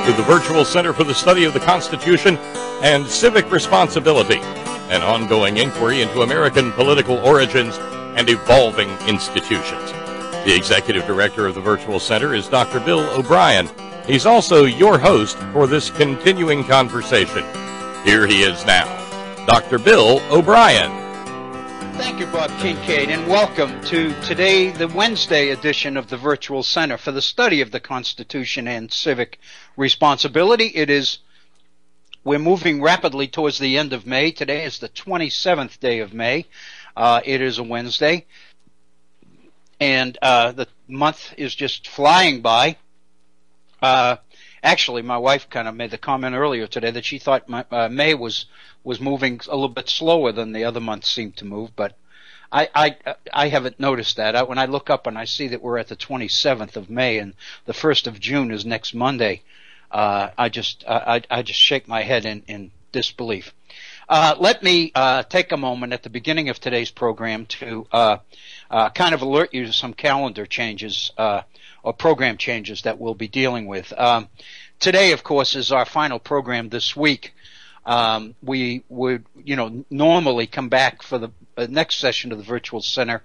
to the Virtual Center for the Study of the Constitution and Civic Responsibility, an ongoing inquiry into American political origins and evolving institutions. The Executive Director of the Virtual Center is Dr. Bill O'Brien. He's also your host for this continuing conversation. Here he is now, Dr. Bill O'Brien. Thank you, Bob Kincaid, and welcome to today, the Wednesday edition of the Virtual Center for the Study of the Constitution and Civic Responsibility. We're moving rapidly towards the end of May. Today is the 27th day of May. It is a Wednesday, and the month is just flying by. Actually, my wife kind of made the comment earlier today that she thought May was moving a little bit slower than the other months seemed to move, but I haven't noticed that. When I look up and I see that we're at the 27th of May and the 1st of June is next Monday, I just shake my head in disbelief. Let me take a moment at the beginning of today's program to kind of alert you to some calendar changes or program changes that we'll be dealing with. Today, of course, is our final program this week. We would, normally come back for the next session of the Virtual Center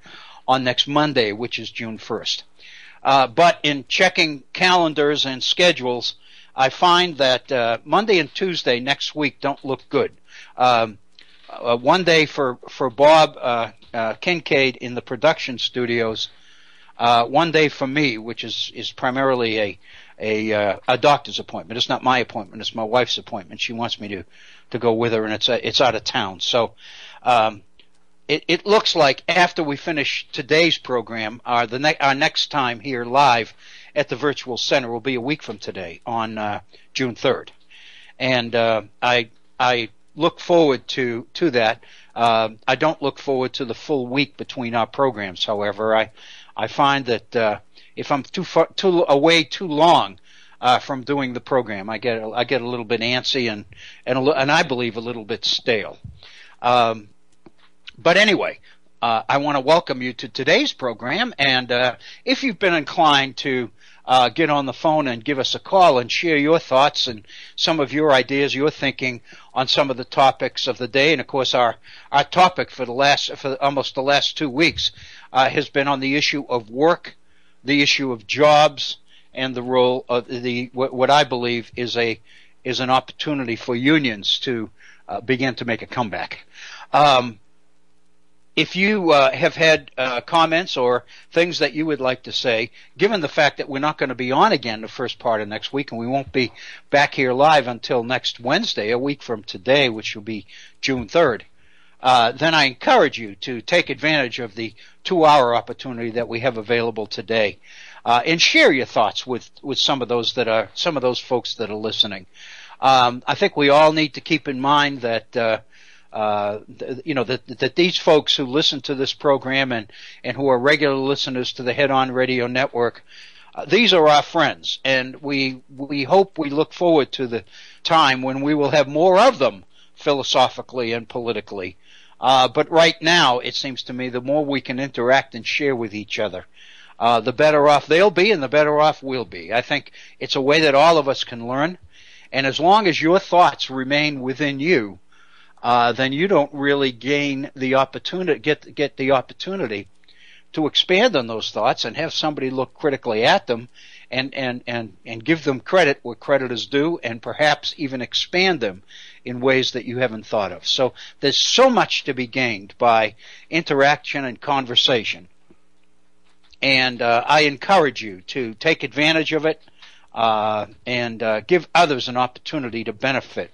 on next Monday, which is June 1st. But in checking calendars and schedules, I find that Monday and Tuesday next week don't look good. One day for Bob Kincaid in the production studios, one day for me, which is primarily a doctor's appointment. It's not my appointment; it's my wife's appointment. She wants me to go with her, and it's out of town. So it looks like after we finish today's program, our next time here live at the Virtual Center will be a week from today on June 3rd, and I look forward to that. I don't look forward to the full week between our programs. However, I find that if I'm too away too long from doing the program, I get a little bit antsy and I believe a little bit stale. But anyway, I want to welcome you to today's program, and if you've been inclined to get on the phone and give us a call and share your thoughts and some of your ideas, your thinking on some of the topics of the day. And of course, our topic for almost the last 2 weeks has been on the issue of work, the issue of jobs, and the role of what I believe is an opportunity for unions to begin to make a comeback. If you have had comments or things that you would like to say, given the fact that we're not going to be on again the first part of next week, and we won't be back here live until next Wednesday, a week from today, which will be June 3rd, then I encourage you to take advantage of the 2-hour opportunity that we have available today, and share your thoughts with some of those folks that are listening. I think we all need to keep in mind that that these folks who listen to this program and who are regular listeners to the Head On Radio Network, these are our friends, and we look forward to the time when we will have more of them philosophically and politically. But right now, it seems to me, the more we can interact and share with each other, the better off they'll be and the better off we'll be. I think it's a way that all of us can learn, and as long as your thoughts remain within you, then you don't really gain the opportunity, get the opportunity to expand on those thoughts and have somebody look critically at them and give them credit where credit is due, and perhaps even expand them in ways that you haven't thought of. So there's so much to be gained by interaction and conversation. And I encourage you to take advantage of it and give others an opportunity to benefit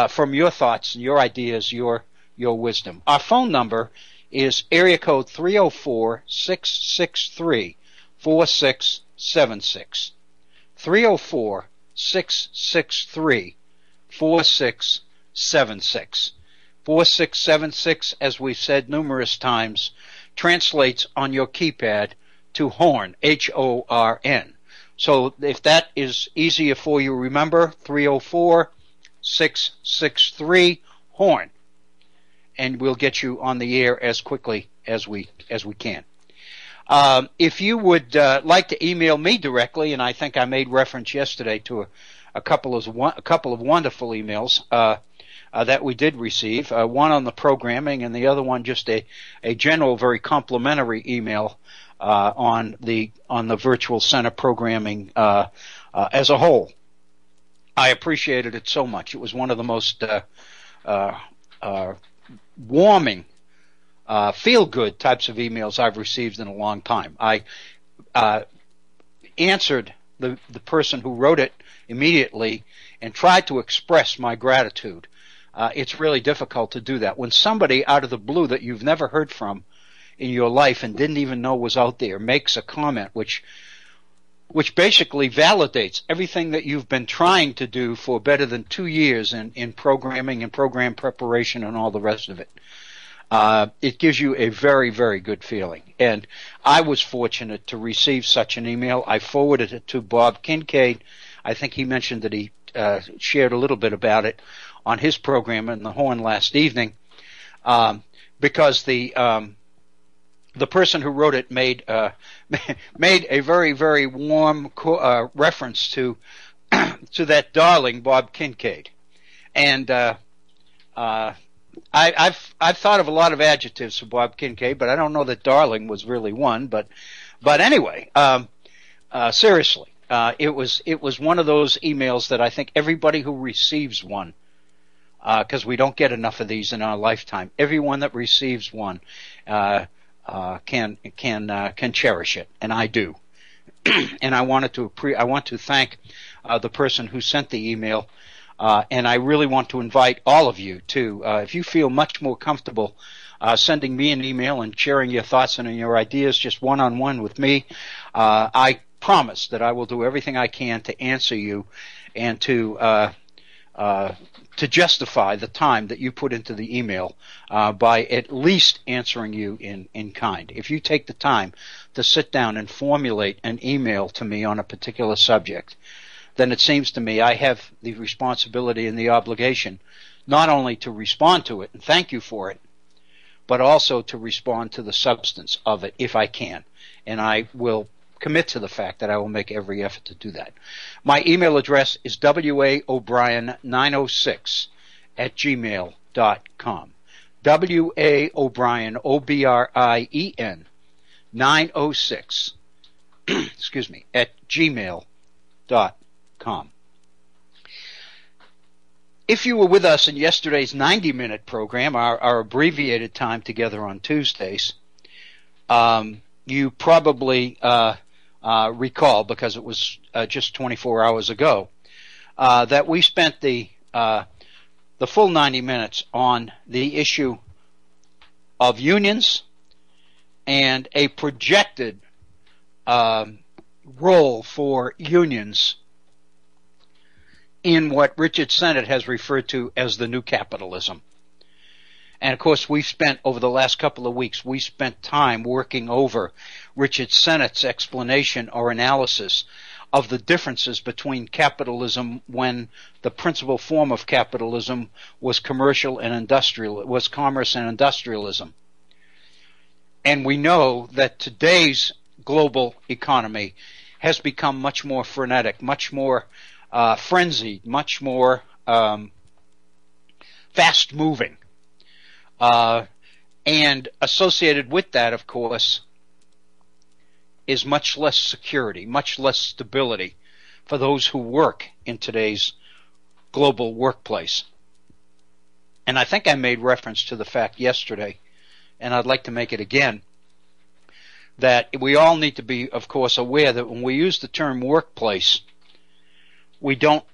from your thoughts and your ideas, your wisdom. Our phone number is area code 304-663-4676. 304-663-4676. 4676, as we've said numerous times, translates on your keypad to HORN, H-O-R-N. So if that is easier for you, remember 304-663 HORN, and we'll get you on the air as quickly as we can. If you would like to email me directly, and I think I made reference yesterday to a couple of wonderful emails that we did receive. One on the programming, and the other one just a general, very complimentary email on the Virtual Center programming as a whole. I appreciated it so much. It was one of the most warming, feel-good types of emails I've received in a long time. I answered the person who wrote it immediately and tried to express my gratitude. It's really difficult to do that. When somebody out of the blue that you've never heard from in your life and didn't even know was out there makes a comment which basically validates everything that you've been trying to do for better than 2 years in programming and program preparation and all the rest of it. It gives you a very, very good feeling. And I was fortunate to receive such an email. I forwarded it to Bob Kincaid. I think he mentioned that he shared a little bit about it on his program in the Horn last evening, because the person who wrote it made a very, very warm reference to that darling Bob Kincaid, and I've thought of a lot of adjectives for Bob Kincaid, but I don't know that darling was really one. But anyway, seriously, it was one of those emails that I think everybody who receives one, because we don't get enough of these in our lifetime, everyone that receives one can cherish it, and I do. And I want to thank the person who sent the email, and I really want to invite all of you to, if you feel much more comfortable sending me an email and sharing your thoughts and your ideas just one-on-one with me, I promise that I will do everything I can to answer you and to justify the time that you put into the email by at least answering you in kind. If you take the time to sit down and formulate an email to me on a particular subject, then it seems to me I have the responsibility and the obligation not only to respond to it and thank you for it, but also to respond to the substance of it if I can. And I will commit to the fact that I will make every effort to do that. My email address is waobrien906@gmail.com. waobrien, O-B-R-I-E-N, 906, excuse me, at gmail.com. If you were with us in yesterday's 90-minute program, our abbreviated time together on Tuesdays, you probably recall, because it was just 24 hours ago, that we spent the full 90 minutes on the issue of unions and a projected role for unions in what Richard Sennett has referred to as the new capitalism. And of course, over the last couple of weeks, we spent time working over Richard Sennett's explanation or analysis of the differences between capitalism when the principal form of capitalism was commerce and industrialism. And we know that today's global economy has become much more frenetic, much more frenzied, much more fast-moving. And associated with that, of course, is much less security, much less stability for those who work in today's global workplace. And I think I made reference to the fact yesterday, and I'd like to make it again, that we all need to be, of course, aware that when we use the term workplace, we don't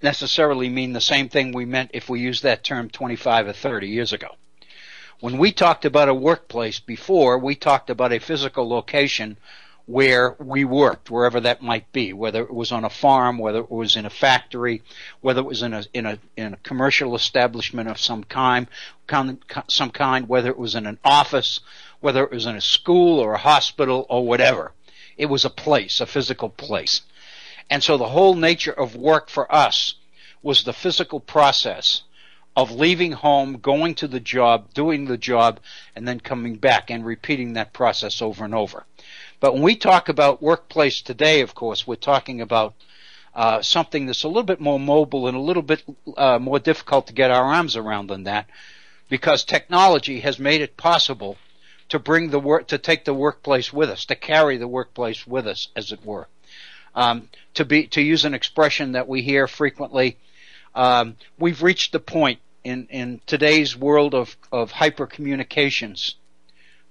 necessarily mean the same thing we meant if we used that term 25 or 30 years ago. When we talked about a workplace before, we talked about a physical location where we worked, wherever that might be, whether it was on a farm, whether it was in a factory, whether it was in a commercial establishment of some kind, whether it was in an office, whether it was in a school or a hospital or whatever. It was a place, a physical place. And so the whole nature of work for us was the physical process of leaving home, going to the job, doing the job, and then coming back and repeating that process over and over. But when we talk about workplace today, of course, we're talking about something that's a little bit more mobile and a little bit more difficult to get our arms around than that, because technology has made it possible to bring to take the workplace with us, to carry the workplace with us, as it were. To use an expression that we hear frequently, we've reached the point in today's world of hypercommunications.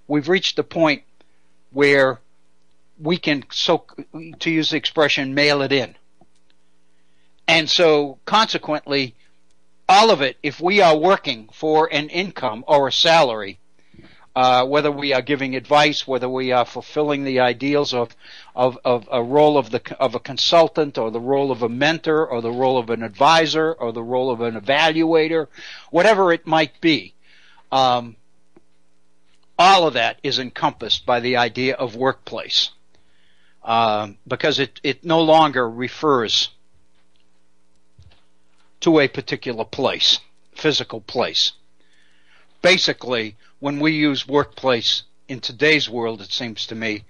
We've reached the point where we can, to use the expression, mail it in. And so consequently, all of it, if we are working for an income or a salary, whether we are giving advice, whether we are fulfilling the ideals of a role of a consultant, or the role of a mentor, or the role of an advisor, or the role of an evaluator, whatever it might be, all of that is encompassed by the idea of workplace, because it no longer refers to a particular place, physical place. Basically, when we use workplace in today's world, it seems to me,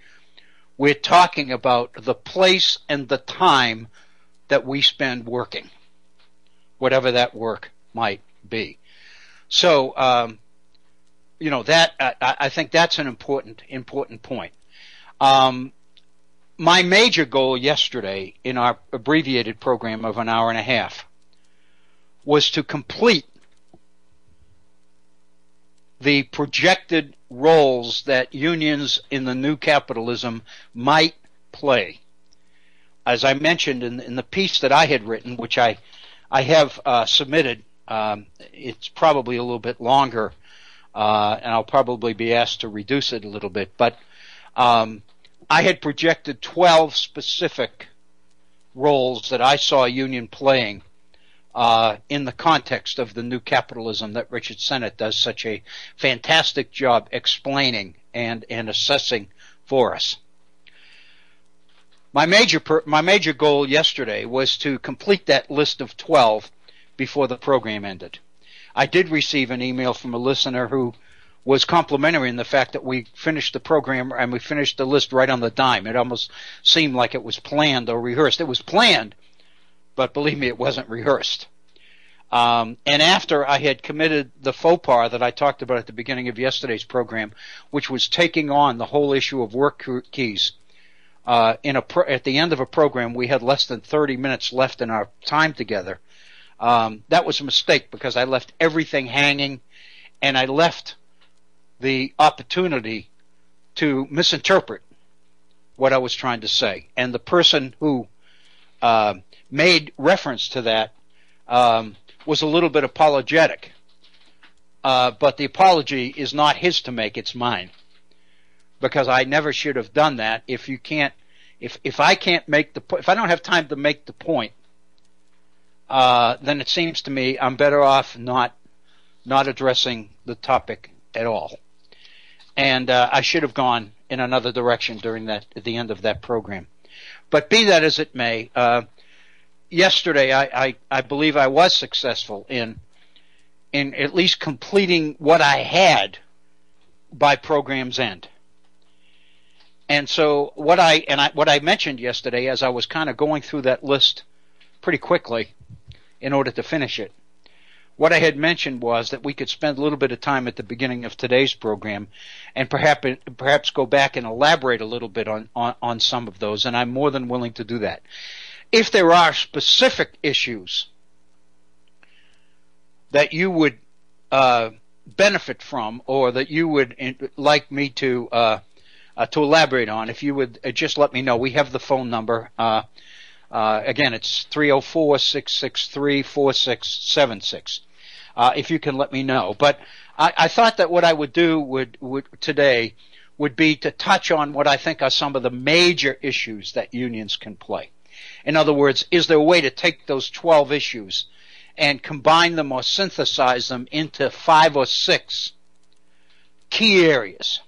we're talking about the place and the time that we spend working, whatever that work might be. So, I think that's an important point. My major goal yesterday in our abbreviated program of an hour and a half was to complete the projected roles that unions in the new capitalism might play. As I mentioned in the piece that I had written, which I have submitted, it's probably a little bit longer, and I'll probably be asked to reduce it a little bit, but I had projected 12 specific roles that I saw a union playing in the context of the new capitalism that Richard Sennett does such a fantastic job explaining and assessing for us. My major goal yesterday was to complete that list of 12 before the program ended. I did receive an email from a listener who was complimentary in the fact that we finished the program and we finished the list right on the dime. It almost seemed like it was planned or rehearsed. It was planned, but believe me, it wasn't rehearsed. And after I had committed the faux pas that I talked about at the beginning of yesterday's program, which was taking on the whole issue of work keys, at the end of a program, we had less than 30 minutes left in our time together. That was a mistake because I left everything hanging, and I left the opportunity to misinterpret what I was trying to say. And the person who made reference to that was a little bit apologetic. But the apology is not his to make, it's mine. Because I never should have done that. If I don't have time to make the point, then it seems to me I'm better off not addressing the topic at all. And I should have gone in another direction at the end of that program. But be that as it may, yesterday I believe I was successful in at least completing what I had by program's end. And so what I mentioned yesterday, as I was kind of going through that list pretty quickly in order to finish it, what I had mentioned was that we could spend a little bit of time at the beginning of today's program and perhaps go back and elaborate a little bit on some of those, and I'm more than willing to do that. If there are specific issues that you would benefit from, or that you would like me to elaborate on, if you would just let me know. We have the phone number. Again, it's 304-663-4676. If you can let me know. But I thought that what I would do today would be to touch on what I think are some of the major issues that unions can play. In other words, is there a way to take those 12 issues and combine them or synthesize them into 5 or 6 key areas?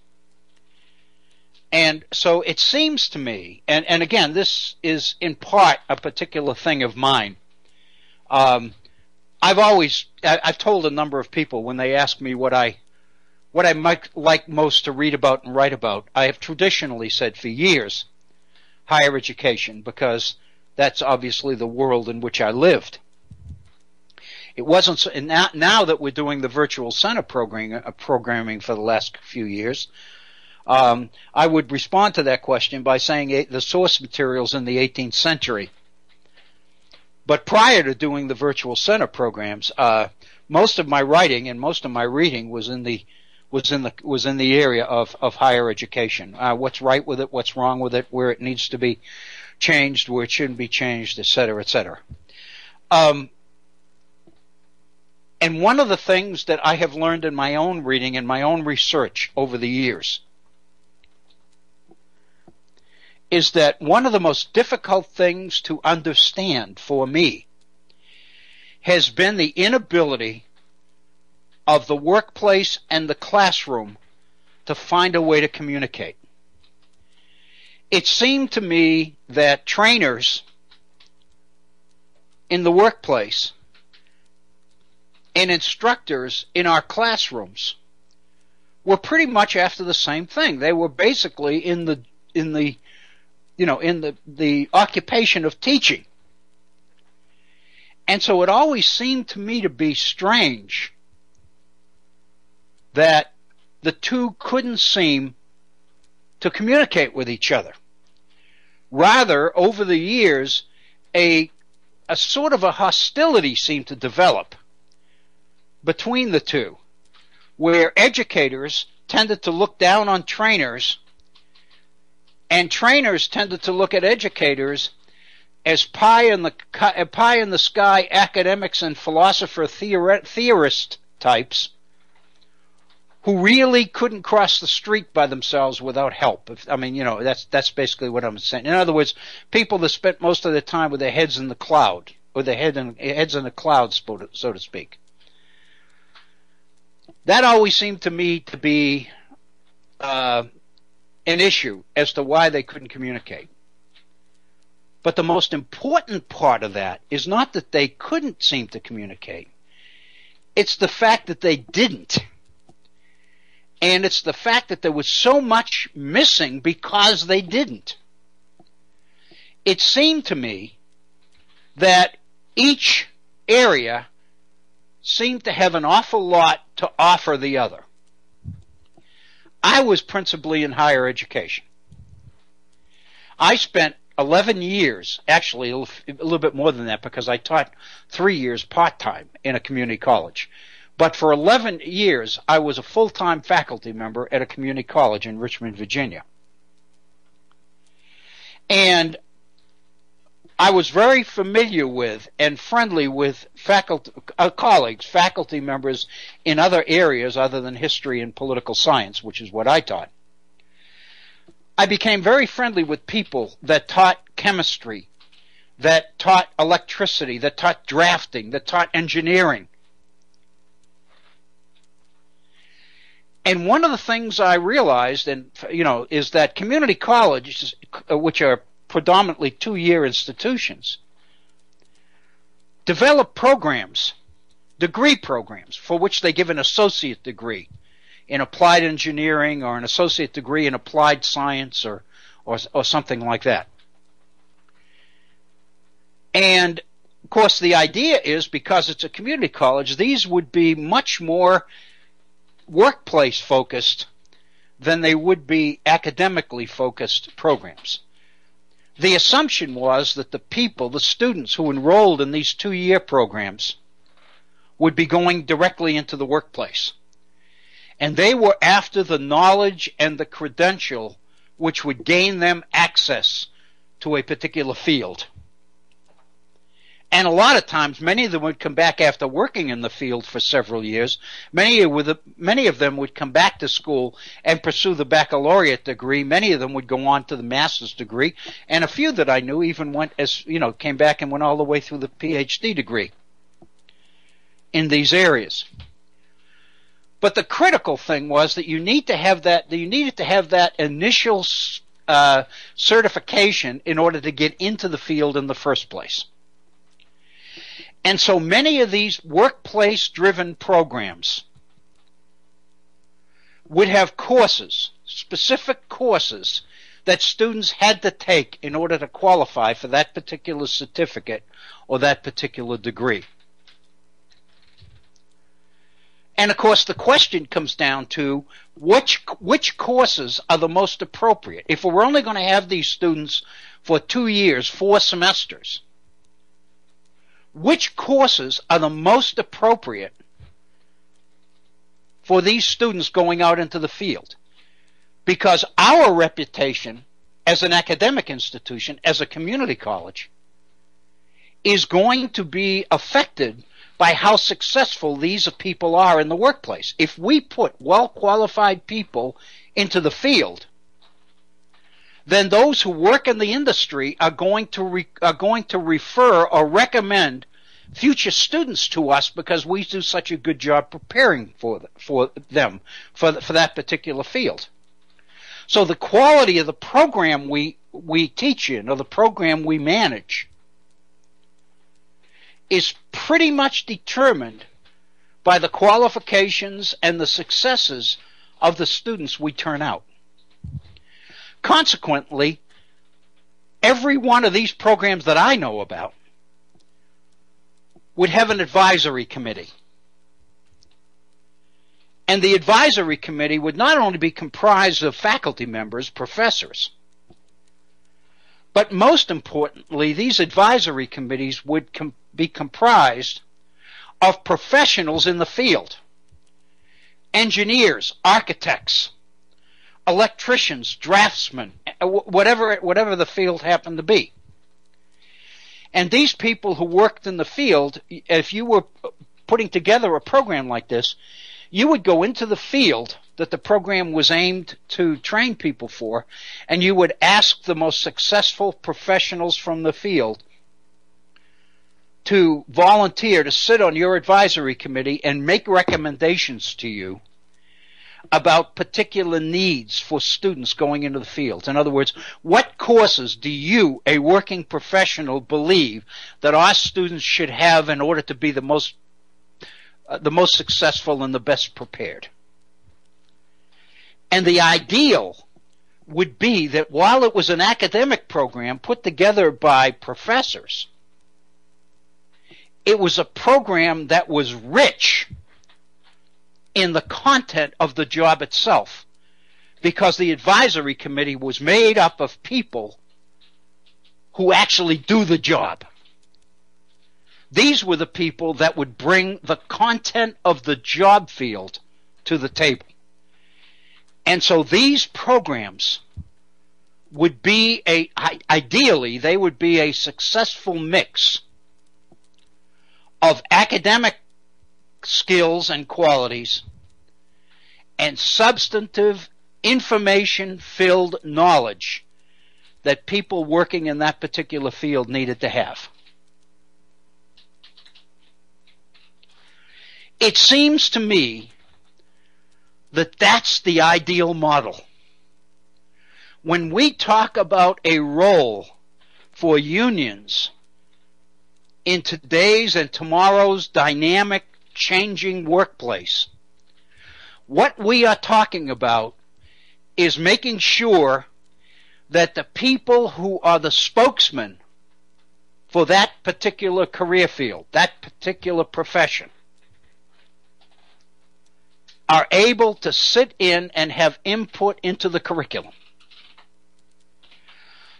And so it seems to me, and again, this is in part a particular thing of mine. I've told a number of people when they ask me what I might like most to read about and write about, I have traditionally said for years higher education, because That's obviously the world in which I lived. It wasn't so, and now that we're doing the virtual center programming for the last few years, I would respond to that question by saying the source materials in the 18th century. But prior to doing the virtual center programs, most of my writing and most of my reading was in the area of higher education. What's right with it, what's wrong with it, where it needs to be changed, where it shouldn't be changed, et cetera, et cetera. And one of the things that I have learned in my own reading and my own research over the years is that one of the most difficult things to understand for me has been the inability of the workplace and the classroom to find a way to communicate. It seemed to me that trainers in the workplace and instructors in our classrooms were pretty much after the same thing. They were basically in the occupation of teaching. And so it always seemed to me to be strange that the two couldn't seem to communicate with each other. Rather, over the years, a sort of a hostility seemed to develop between the two, where educators tended to look down on trainers, and trainers tended to look at educators as pie in the sky academics and philosopher theorist types who really couldn't cross the street by themselves without help. That's basically what I'm saying. In other words, people that spent most of their time with their heads in the cloud, or their heads in the clouds, so to speak. That always seemed to me to be an issue as to why they couldn't communicate. But the most important part of that is not that they couldn't seem to communicate. It's the fact that they didn't. And it's the fact that there was so much missing because they didn't. It seemed to me that each area seemed to have an awful lot to offer the other. I was principally in higher education. I spent 11 years, actually a little bit more than that, because I taught 3 years part-time in a community college. But for 11 years, I was a full-time faculty member at a community college in Richmond, Virginia. And I was very familiar with and friendly with colleagues, faculty members in other areas other than history and political science, which is what I taught. I became very friendly with people that taught chemistry, that taught electricity, that taught drafting, that taught engineering. And one of the things I realized, is that community colleges, which are predominantly 2-year institutions, develop programs, degree programs, for which they give an associate degree in applied engineering or an associate degree in applied science or something like that. And, of course, the idea is, because it's a community college, these would be much more workplace focused than they would be academically focused programs. The assumption was that the students who enrolled in these 2-year programs would be going directly into the workplace. And they were after the knowledge and the credential which would gain them access to a particular field. And a lot of times, many of them would come back after working in the field for several years. Many of them would come back to school and pursue the baccalaureate degree. Many of them would go on to the master's degree. And a few that I knew even came back and went all the way through the PhD degree in these areas. But the critical thing was that you needed to have that initial certification in order to get into the field in the first place. And so many of these workplace-driven programs would have courses, specific courses, that students had to take in order to qualify for that particular certificate or that particular degree. And of course, the question comes down to which courses are the most appropriate. If we're only going to have these students for 2 years, 4 semesters, which courses are the most appropriate for these students going out into the field? Because our reputation as an academic institution, as a community college, is going to be affected by how successful these people are in the workplace. If we put well-qualified people into the field, then those who work in the industry are going to refer or recommend future students to us because we do such a good job preparing for them for that particular field. So the quality of the program we teach in, or the program we manage, is pretty much determined by the qualifications and the successes of the students we turn out. Consequently, every one of these programs that I know about would have an advisory committee. And the advisory committee would not only be comprised of faculty members, professors, but most importantly, these advisory committees would be comprised of professionals in the field, engineers, architects, electricians, draftsmen, whatever the field happened to be. And these people who worked in the field, if you were putting together a program like this, you would go into the field that the program was aimed to train people for, and you would ask the most successful professionals from the field to volunteer to sit on your advisory committee and make recommendations to you about particular needs for students going into the field. In other words, what courses do you, a working professional, believe that our students should have in order to be the most successful and the best prepared? And the ideal would be that while it was an academic program put together by professors, it was a program that was rich in the content of the job itself, because the advisory committee was made up of people who actually do the job. These were the people that would bring the content of the job field to the table. And so these programs would be ideally, they would be a successful mix of academic skills and qualities and substantive information-filled knowledge that people working in that particular field needed to have. It seems to me that that's the ideal model. When we talk about a role for unions in today's and tomorrow's dynamic, changing workplace, what we are talking about is making sure that the people who are the spokesmen for that particular career field, that particular profession, are able to sit in and have input into the curriculum.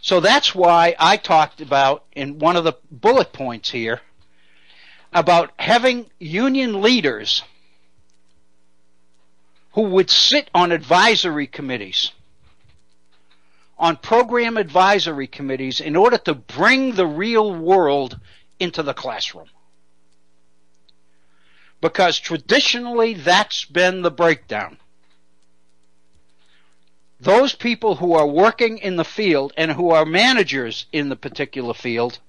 So that's why I talked about, in one of the bullet points here, about having union leaders who would sit on advisory committees, on program advisory committees, in order to bring the real world into the classroom. Because traditionally that's been the breakdown. Those people who are working in the field and who are managers in the particular field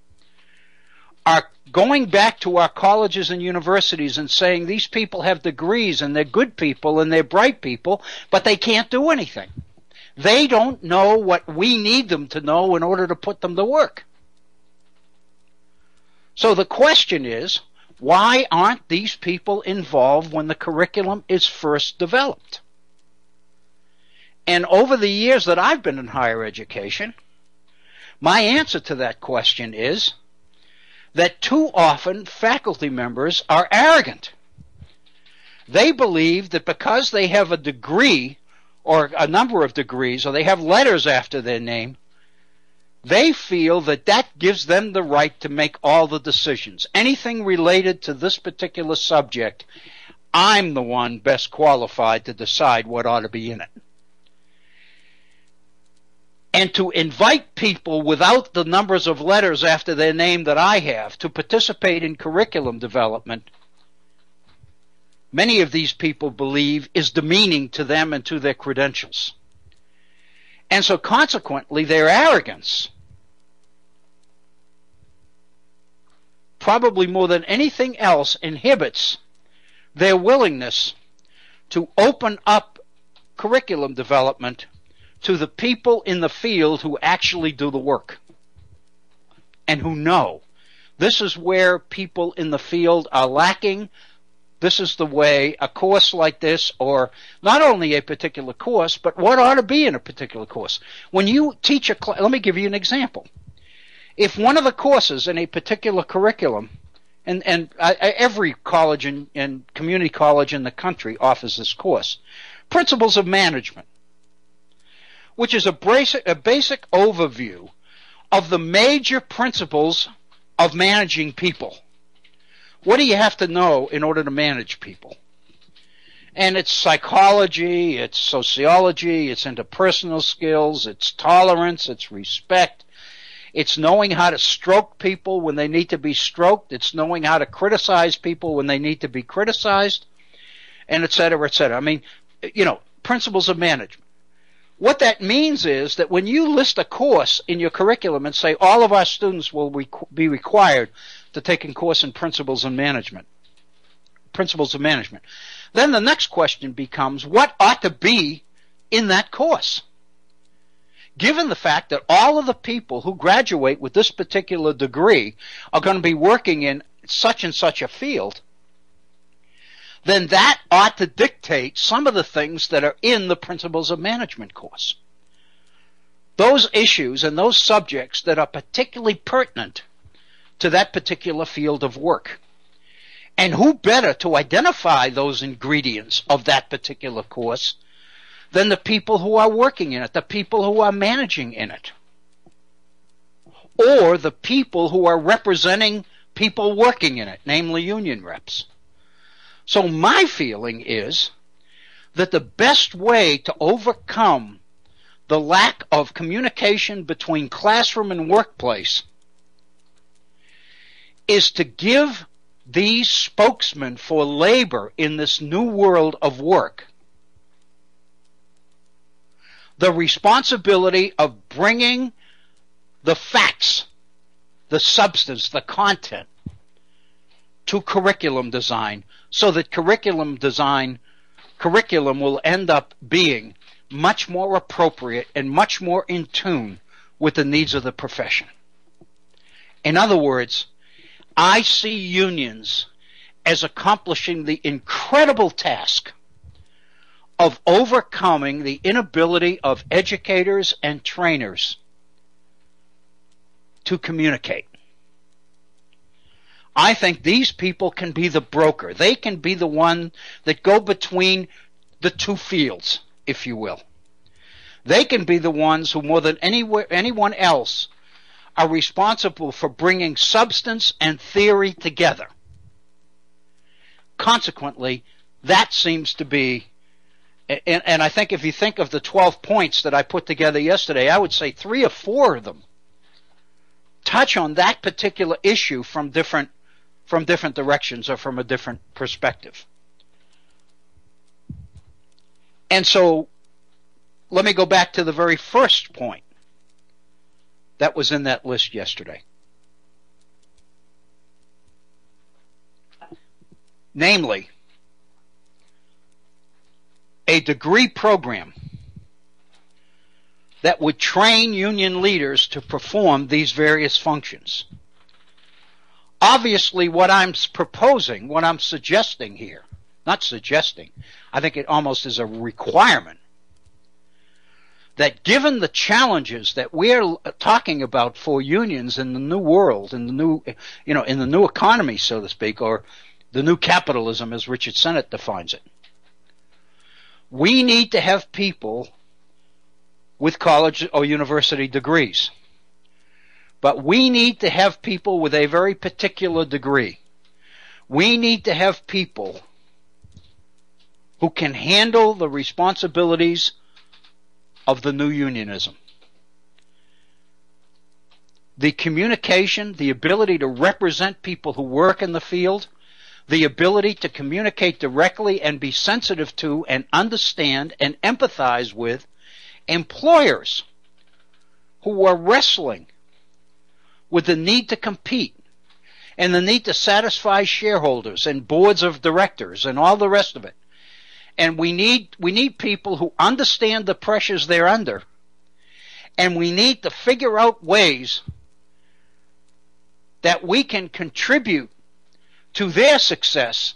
are going back to our colleges and universities and saying these people have degrees and they're good people and they're bright people, but they can't do anything. They don't know what we need them to know in order to put them to work. So the question is, why aren't these people involved when the curriculum is first developed? And over the years that I've been in higher education, my answer to that question is that too often faculty members are arrogant. They believe that because they have a degree or a number of degrees, or they have letters after their name, they feel that that gives them the right to make all the decisions. Anything related to this particular subject, I'm the one best qualified to decide what ought to be in it. And to invite people without the numbers of letters after their name that I have to participate in curriculum development, many of these people believe is demeaning to them and to their credentials. And so consequently, their arrogance, probably more than anything else, inhibits their willingness to open up curriculum development to the people in the field who actually do the work and who know. This is where people in the field are lacking. This is the way a course like this, or not only a particular course, but what ought to be in a particular course. When you teach a class, let me give you an example. If one of the courses in a particular curriculum, and every college and community college in the country offers this course, Principles of Management, which is a basic overview of the major principles of managing people. What do you have to know in order to manage people? And it's psychology, it's sociology, it's interpersonal skills, it's tolerance, it's respect, it's knowing how to stroke people when they need to be stroked, it's knowing how to criticize people when they need to be criticized, and et cetera, et cetera. I mean, principles of management. What that means is that when you list a course in your curriculum and say all of our students will be required to take a course in principles of management, then the next question becomes, what ought to be in that course? Given the fact that all of the people who graduate with this particular degree are going to be working in such and such a field, then that ought to dictate some of the things that are in the Principles of Management course. Those issues and those subjects that are particularly pertinent to that particular field of work. And who better to identify those ingredients of that particular course than the people who are working in it, the people who are managing in it, or the people who are representing people working in it, namely union reps. So my feeling is that the best way to overcome the lack of communication between classroom and workplace is to give these spokesmen for labor in this new world of work the responsibility of bringing the facts, the substance, the content to curriculum design, so that curriculum will end up being much more appropriate and much more in tune with the needs of the profession. In other words, I see unions as accomplishing the incredible task of overcoming the inability of educators and trainers to communicate. I think these people can be the broker. They can be the one that go between the two fields, if you will. They can be the ones who, more than anyone else, are responsible for bringing substance and theory together. Consequently, that seems to be, and I think if you think of the 12 points that I put together yesterday, I would say 3 or 4 of them touch on that particular issue from different directions or from a different perspective. And so let me go back to the very first point that was in that list yesterday. Namely, a degree program that would train union leaders to perform these various functions. Obviously, what I'm proposing, what I'm suggesting here, not suggesting, I think it almost is a requirement, that given the challenges that we're talking about for unions in the new world, in the new, in the new economy, so to speak, or the new capitalism as Richard Sennett defines it, we need to have people with college or university degrees. But we need to have people with a very particular degree. We need to have people who can handle the responsibilities of the new unionism. The communication, the ability to represent people who work in the field, the ability to communicate directly and be sensitive to and understand and empathize with employers who are wrestling with the need to compete and the need to satisfy shareholders and boards of directors and all the rest of it. And we need people who understand the pressures they're under, and we need to figure out ways that we can contribute to their success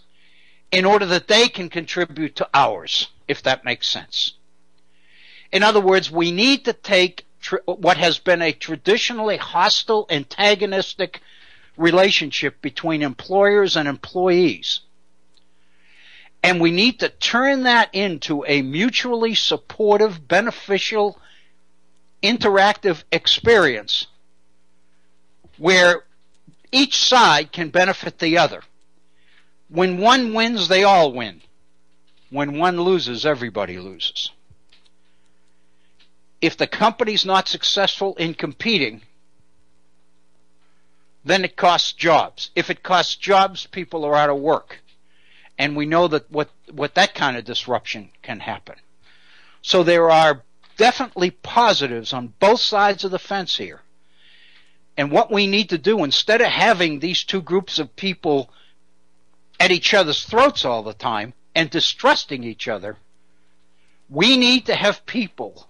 in order that they can contribute to ours, if that makes sense. In other words, we need to take what has been a traditionally hostile, antagonistic relationship between employers and employees, and we need to turn that into a mutually supportive, beneficial, interactive experience where each side can benefit the other. When one wins, they all win. When one loses, everybody loses. If the company's not successful in competing, then it costs jobs. If it costs jobs, people are out of work. And we know that what that kind of disruption can happen. So there are definitely positives on both sides of the fence here. And what we need to do, instead of having these two groups of people at each other's throats all the time and distrusting each other, we need to have people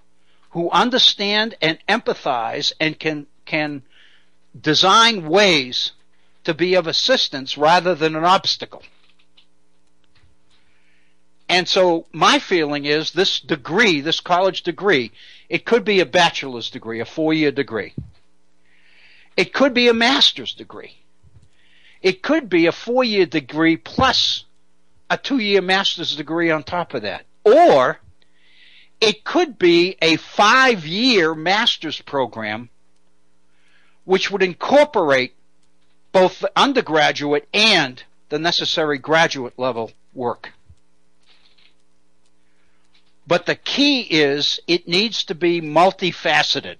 who understand and empathize and can design ways to be of assistance rather than an obstacle. And so my feeling is this degree, this college degree, it could be a bachelor's degree, a 4-year degree. It could be a master's degree. It could be a 4-year degree plus a 2-year master's degree on top of that. Or it could be a 5-year master's program which would incorporate both the undergraduate and the necessary graduate level work. But the key is it needs to be multifaceted.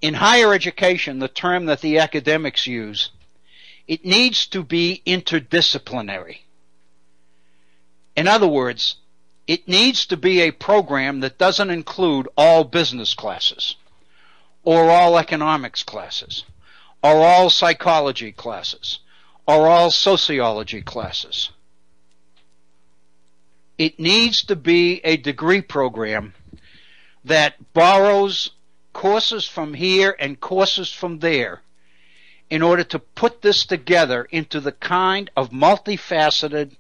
In higher education, the term that the academics use, it needs to be interdisciplinary. In other words, it needs to be a program that doesn't include all business classes, or all economics classes, or all psychology classes, or all sociology classes. It needs to be a degree program that borrows courses from here and courses from there in order to put this together into the kind of multifaceted,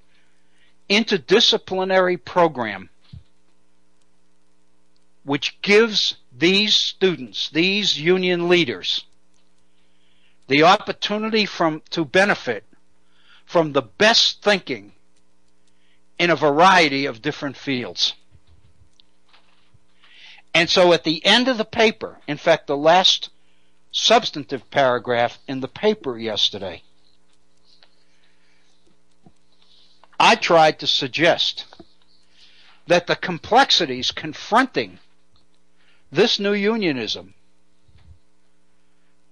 interdisciplinary program which gives these students, these union leaders, the opportunity to benefit from the best thinking in a variety of different fields. And so at the end of the paper, in fact, the last substantive paragraph in the paper yesterday, I tried to suggest that the complexities confronting this new unionism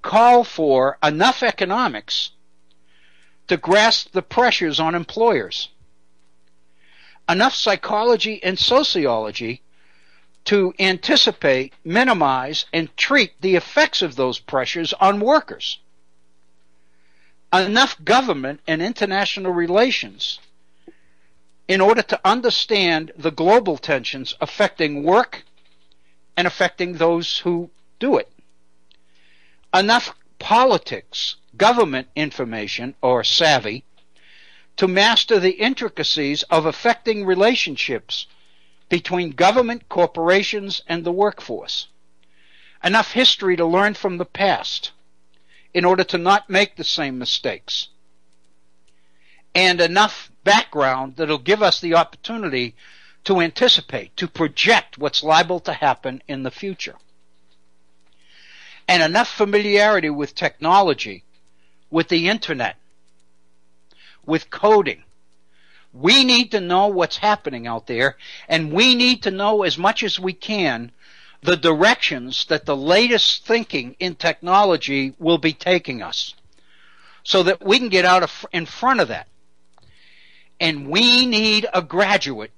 call for enough economics to grasp the pressures on employers, enough psychology and sociology to anticipate, minimize, and treat the effects of those pressures on workers, enough government and international relations in order to understand the global tensions affecting work and affecting those who do it, enough politics, government information or savvy to master the intricacies of affecting relationships between government, corporations, and the workforce. Enough history to learn from the past in order to not make the same mistakes. And enough background that'll give us the opportunity to anticipate, to project what's liable to happen in the future. And enough familiarity with technology, with the internet, with coding. We need to know what's happening out there, and we need to know as much as we can the directions that the latest thinking in technology will be taking us, so that we can get out in front of that. And we need a graduate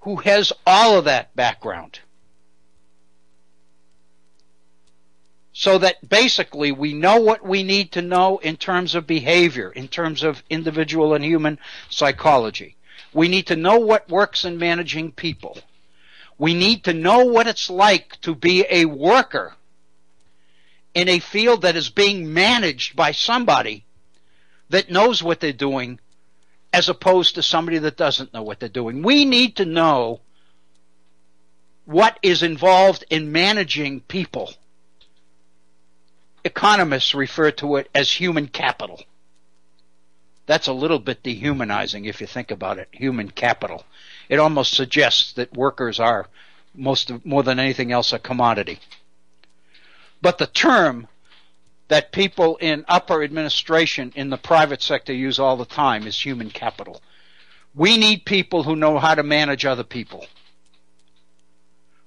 who has all of that background, so that basically we know what we need to know in terms of behavior, in terms of individual and human psychology. We need to know what works in managing people. We need to know what it's like to be a worker in a field that is being managed by somebody that knows what they're doing, as opposed to somebody that doesn't know what they're doing. We need to know what is involved in managing people. Economists refer to it as human capital. That's a little bit dehumanizing if you think about it, human capital. It almost suggests that workers are, more than anything else, a commodity. But the term that people in upper administration in the private sector use all the time is human capital. We need people who know how to manage other people.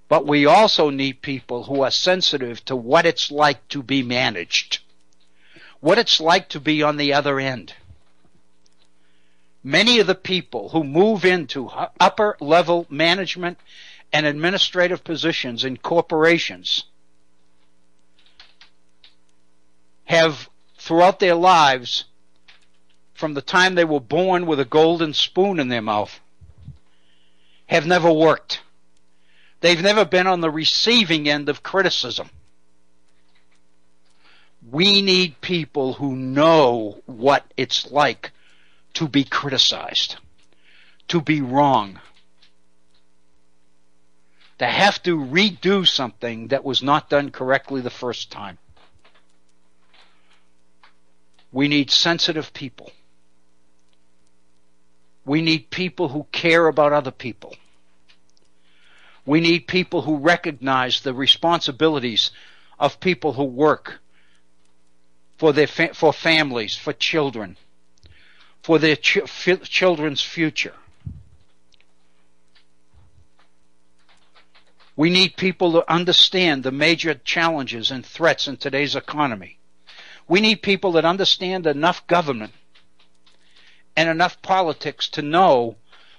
But we also need people who are sensitive to what it's like to be managed, what it's like to be on the other end. Many of the people who move into upper level management and administrative positions in corporations have, throughout their lives, from the time they were born with a golden spoon in their mouth, have never worked. They've never been on the receiving end of criticism. We need people who know what it's like to be criticized, to be wrong, to have to redo something that was not done correctly the first time. We need sensitive people. We need people who care about other people. We need people who recognize the responsibilities of people who work for their for families, for children, for their children's future. We need people to understand the major challenges and threats in today's economy. We need people that understand enough government and enough politics to know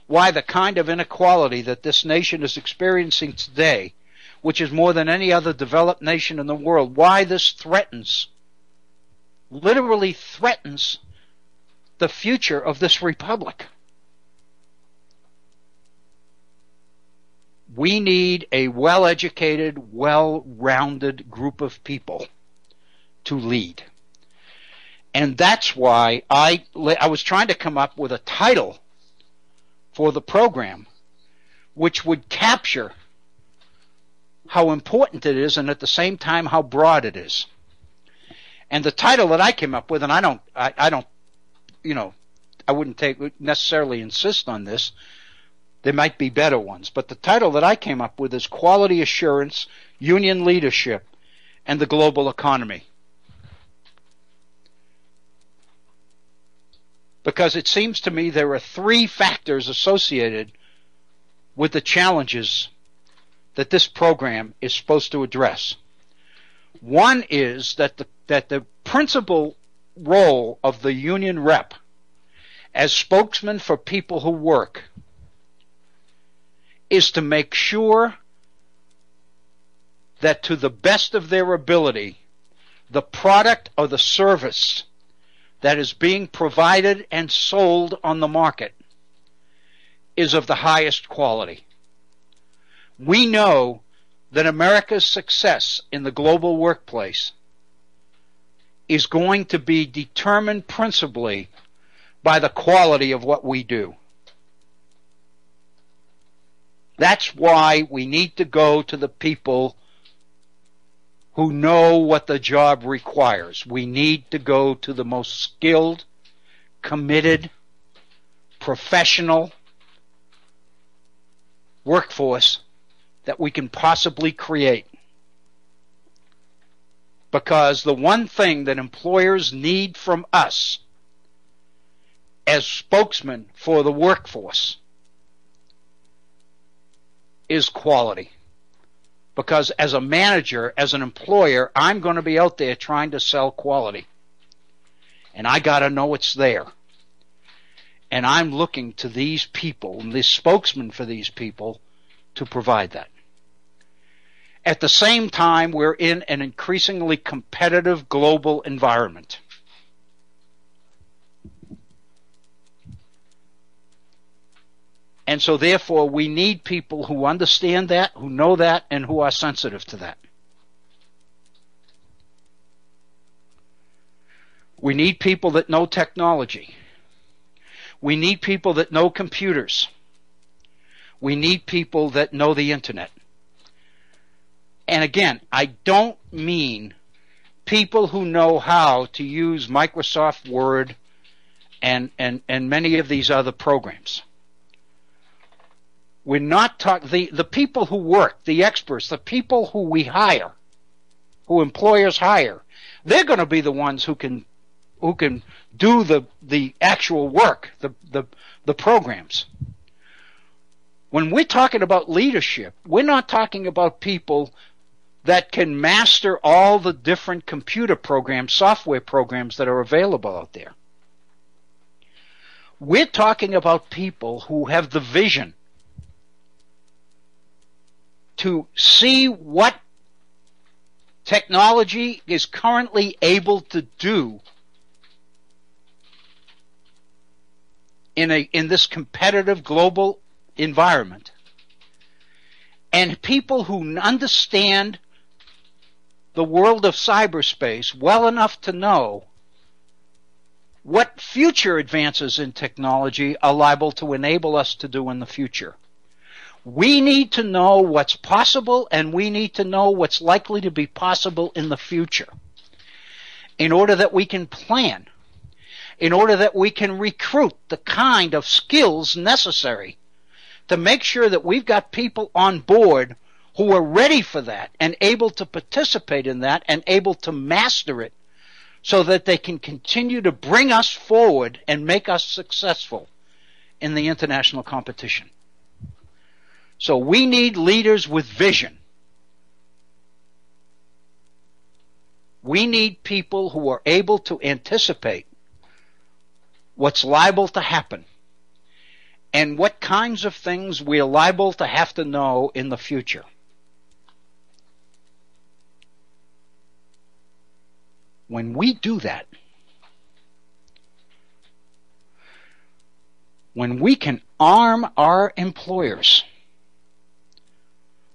why the kind of inequality that this nation is experiencing today, which is more than any other developed nation in the world, why this threatens, literally threatens, the future of this republic. We need a well-educated, well-rounded group of people to lead. And that's why I was trying to come up with a title for the program which would capture how important it is and at the same time how broad it is. And the title that I came up with, and I wouldn't necessarily insist on this. There might be better ones, but the title that I came up with is Quality Assurance, Union Leadership, and the Global Economy. Because it seems to me there are three factors associated with the challenges that this program is supposed to address. One is that the principal role of the union rep as spokesman for people who work is to make sure that to the best of their ability, the product or the service that is being provided and sold on the market is of the highest quality. We know that America's success in the global workplace is going to be determined principally by the quality of what we do. That's why we need to go to the people who know what the job requires. We need to go to the most skilled, committed, professional workforce that we can possibly create. Because the one thing that employers need from us as spokesmen for the workforce is quality. Because as a manager, as an employer, I'm going to be out there trying to sell quality. And I got to know it's there. And I'm looking to these people, and the spokesman for these people, to provide that. At the same time, we're in an increasingly competitive global environment. And so therefore, we need people who understand that, who know that, and who are sensitive to that. We need people that know technology. We need people that know computers. We need people that know the internet. And again, I don't mean people who know how to use Microsoft Word and many of these other programs. We're not talking, the people who work, the experts, the people who we hire, who employers hire, they're going to be the ones who can do the actual work, the programs. When we're talking about leadership, we're not talking about people that can master all the different computer programs, software programs that are available out there. We're talking about people who have the vision to see what technology is currently able to do in this competitive global environment, and people who understand the world of cyberspace well enough to know what future advances in technology are liable to enable us to do in the future. We need to know what's possible, and we need to know what's likely to be possible in the future in order that we can plan, in order that we can recruit the kind of skills necessary to make sure that we've got people on board who are ready for that and able to participate in that and able to master it so that they can continue to bring us forward and make us successful in the international competition. So we need leaders with vision. We need people who are able to anticipate what's liable to happen and what kinds of things we're liable to have to know in the future. When we do that, when we can arm our employers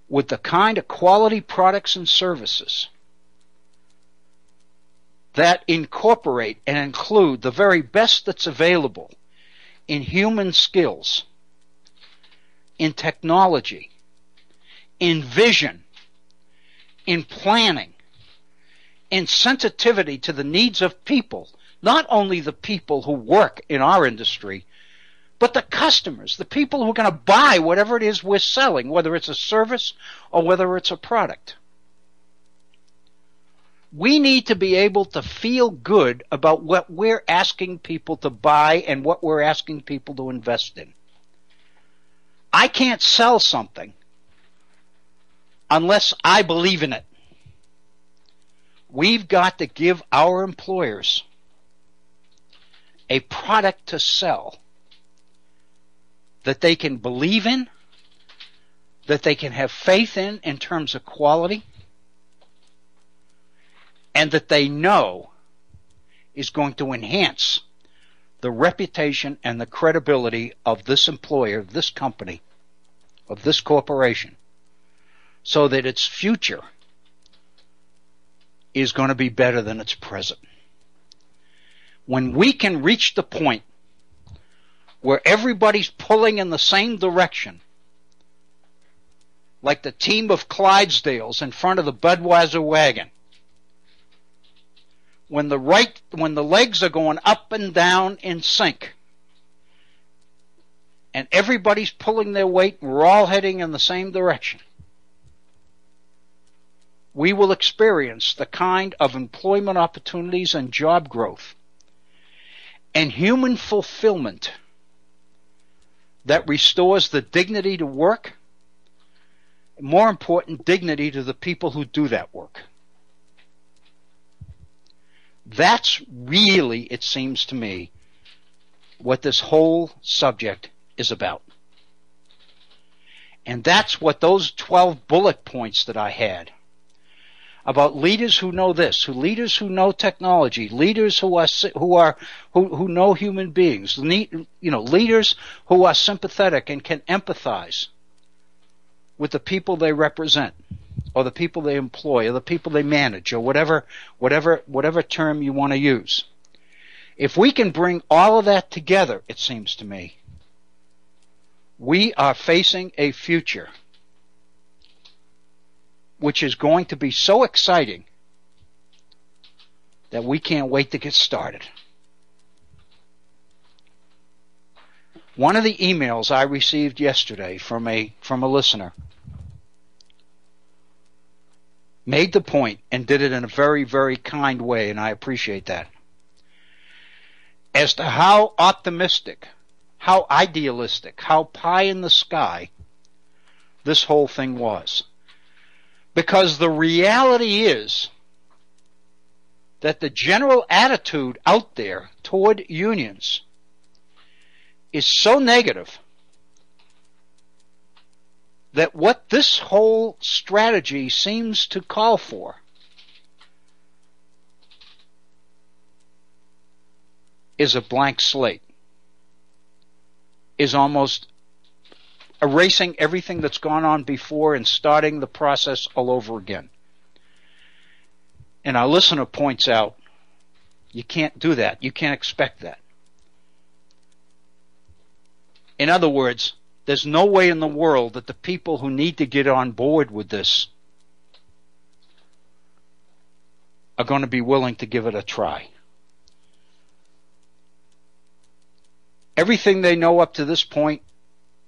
with the kind of quality products and services that incorporate and include the very best that's available in human skills, in technology, in vision, in planning, in sensitivity to the needs of people, not only the people who work in our industry, but the customers, the people who are going to buy whatever it is we're selling, whether it's a service or whether it's a product. We need to be able to feel good about what we're asking people to buy and what we're asking people to invest in. I can't sell something unless I believe in it. We've got to give our employers a product to sell that they can believe in, that they can have faith in terms of quality, and that they know is going to enhance the reputation and the credibility of this employer, of this company, of this corporation, so that its future is going to be better than its present. When we can reach the point where everybody's pulling in the same direction like the team of Clydesdales in front of the Budweiser wagon. When the legs are going up and down in sync, and everybody's pulling their weight, and we're all heading in the same direction, we will experience the kind of employment opportunities and job growth and human fulfillment that restores the dignity to work, and more important, dignity to the people who do that work. That's really, it seems to me, what this whole subject is about. And that's what those 12 bullet points that I had about leaders who know this, leaders who know technology, leaders who know human beings, leaders who are sympathetic and can empathize with the people they represent, or the people they employ, or the people they manage, or whatever term you want to use. If we can bring all of that together, it seems to me, we are facing a future which is going to be so exciting that we can't wait to get started. One of the emails I received yesterday from a listener made the point and did it in a very, very kind way, and I appreciate that, as to how optimistic, how idealistic, how pie in the sky this whole thing was. Because the reality is that the general attitude out there toward unions is so negative that what this whole strategy seems to call for is a blank slate, is almost erasing everything that's gone on before and starting the process all over again. And our listener points out, you can't do that. You can't expect that. In other words, there's no way in the world that the people who need to get on board with this are going to be willing to give it a try. Everything they know up to this point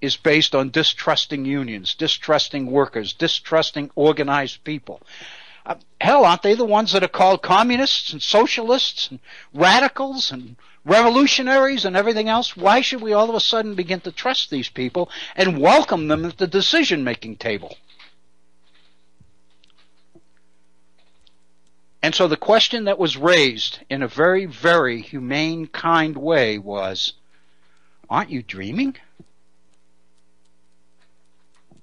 is based on distrusting unions, distrusting workers, distrusting organized people. Hell, aren't they the ones that are called communists and socialists and radicals and revolutionaries and everything else? Why should we all of a sudden begin to trust these people and welcome them at the decision-making table? And so the question that was raised in a very, very humane, kind way was, aren't you dreaming?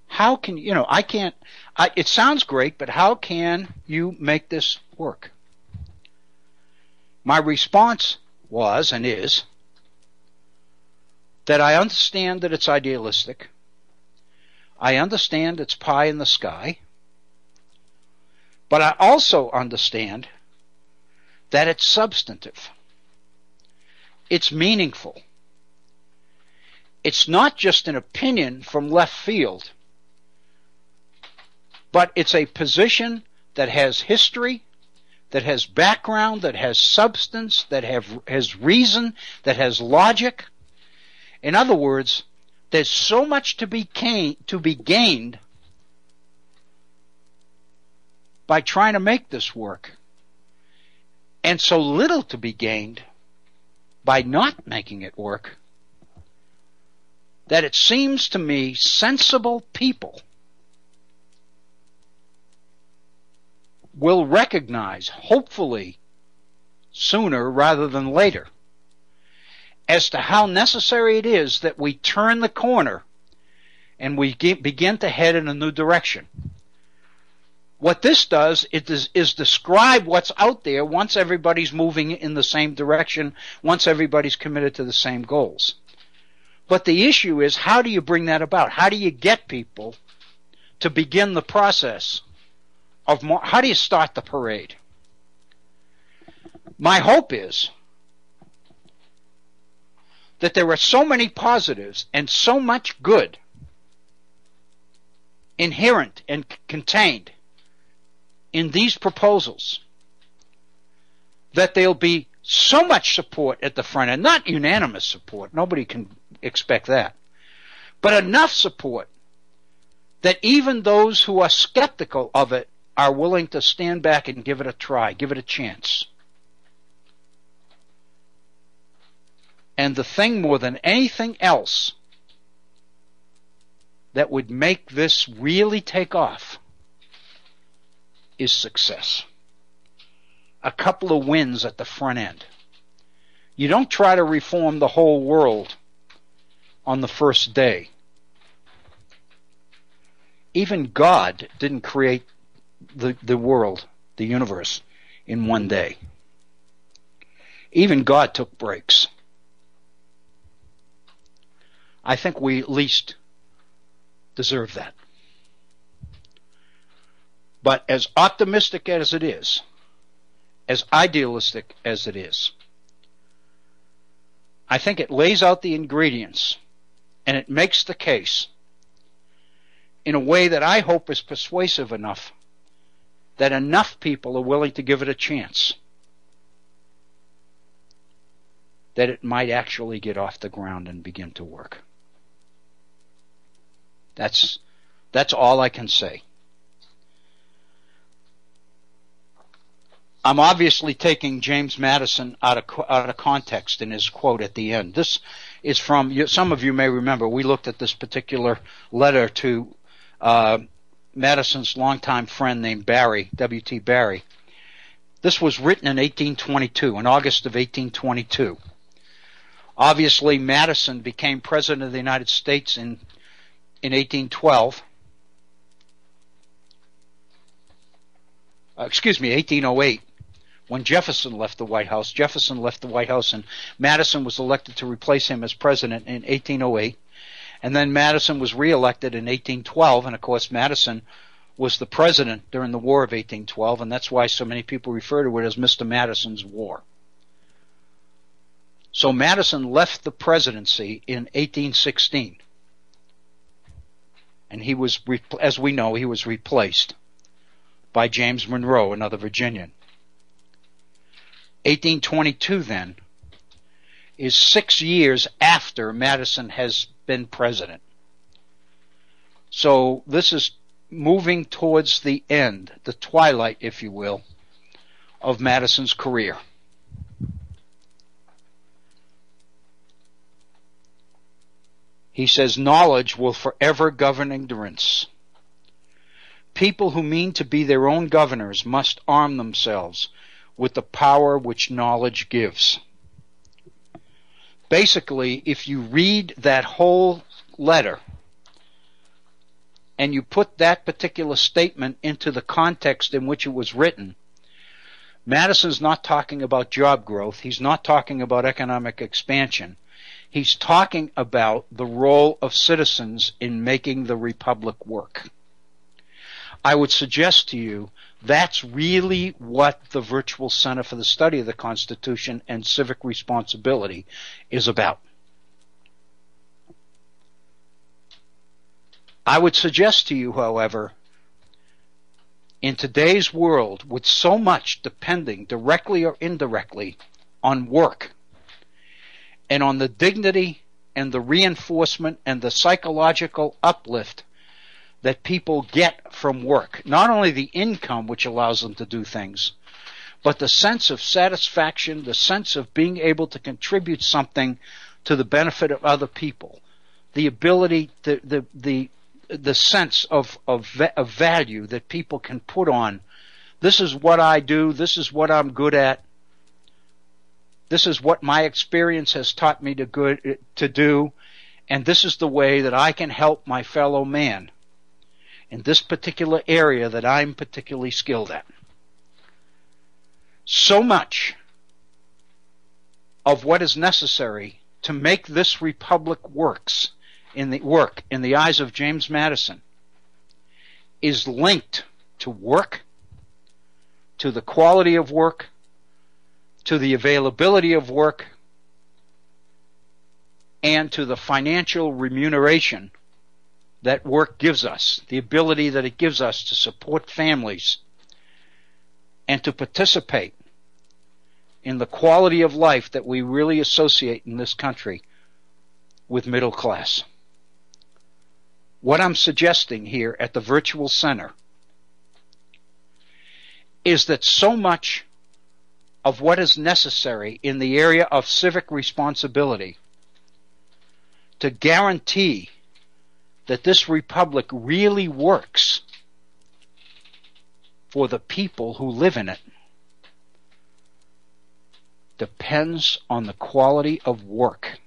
How can, it sounds great, but how can you make this work? My response was and is that I understand that it's idealistic. I understand it's pie in the sky. But I also understand that it's substantive. It's meaningful. It's not just an opinion from left field, but it's a position that has history, that has background, that has substance, that has reason, that has logic. In other words, there's so much to be gained by trying to make this work, and so little to be gained by not making it work, that it seems to me sensible people will recognize, hopefully sooner rather than later, as to how necessary it is that we turn the corner and we begin to head in a new direction. What this does is describe what's out there once everybody's moving in the same direction, once everybody's committed to the same goals. But the issue is, how do you bring that about? How do you get people to begin the process of how do you start the parade? My hope is that there are so many positives and so much good inherent and contained in these proposals that there'll be so much support at the front end, not unanimous support, nobody can expect that, but enough support that even those who are skeptical of it are willing to stand back and give it a try, give it a chance. And the thing more than anything else that would make this really take off is success. A couple of wins at the front end. You don't try to reform the whole world on the first day. Even God didn't create the world, the universe, in one day. Even God took breaks. I think we at least deserve that. But as optimistic as it is, as idealistic as it is, I think it lays out the ingredients and it makes the case in a way that I hope is persuasive enough that enough people are willing to give it a chance that it might actually get off the ground and begin to work. That's all I can say. I'm obviously taking James Madison out of context in his quote at the end. This is from, some of you may remember, we looked at this particular letter to Madison's longtime friend named Barry, W.T. Barry. This was written in 1822, in August of 1822. Obviously, Madison became president of the United States in 1812. 1808. When Jefferson left the White House. Jefferson left the White House and Madison was elected to replace him as president in 1808. And then Madison was reelected in 1812, and of course Madison was the president during the War of 1812, and that's why so many people refer to it as Mr. Madison's War. So Madison left the presidency in 1816, and he was, as we know, he was replaced by James Monroe, another Virginian. 1822 then is 6 years after Madison has been president. So this is moving towards the end, the twilight, if you will, of Madison's career. He says, knowledge will forever govern ignorance. People who mean to be their own governors must arm themselves with the power which knowledge gives. Basically, if you read that whole letter and you put that particular statement into the context in which it was written, Madison's not talking about job growth. He's not talking about economic expansion. He's talking about the role of citizens in making the republic work. I would suggest to you that's really what the Virtual Center for the Study of the Constitution and Civic Responsibility is about. I would suggest to you, however, in today's world, with so much depending directly or indirectly on work and on the dignity and the reinforcement and the psychological uplift that people get from work, not only the income which allows them to do things, but the sense of satisfaction, the sense of being able to contribute something to the benefit of other people, the ability, the sense of value that people can put on, this is what I do, this is what I'm good at, this is what my experience has taught me to do, and this is the way that I can help my fellow man in this particular area that I'm particularly skilled at. So much of what is necessary to make this republic work in the eyes of James Madison is linked to work, to the quality of work, to the availability of work, and to the financial remuneration that work gives us, the ability that it gives us to support families and to participate in the quality of life that we really associate in this country with middle class. What I'm suggesting here at the Virtual Center is that so much of what is necessary in the area of civic responsibility to guarantee that this republic really works for the people who live in it depends on the quality of work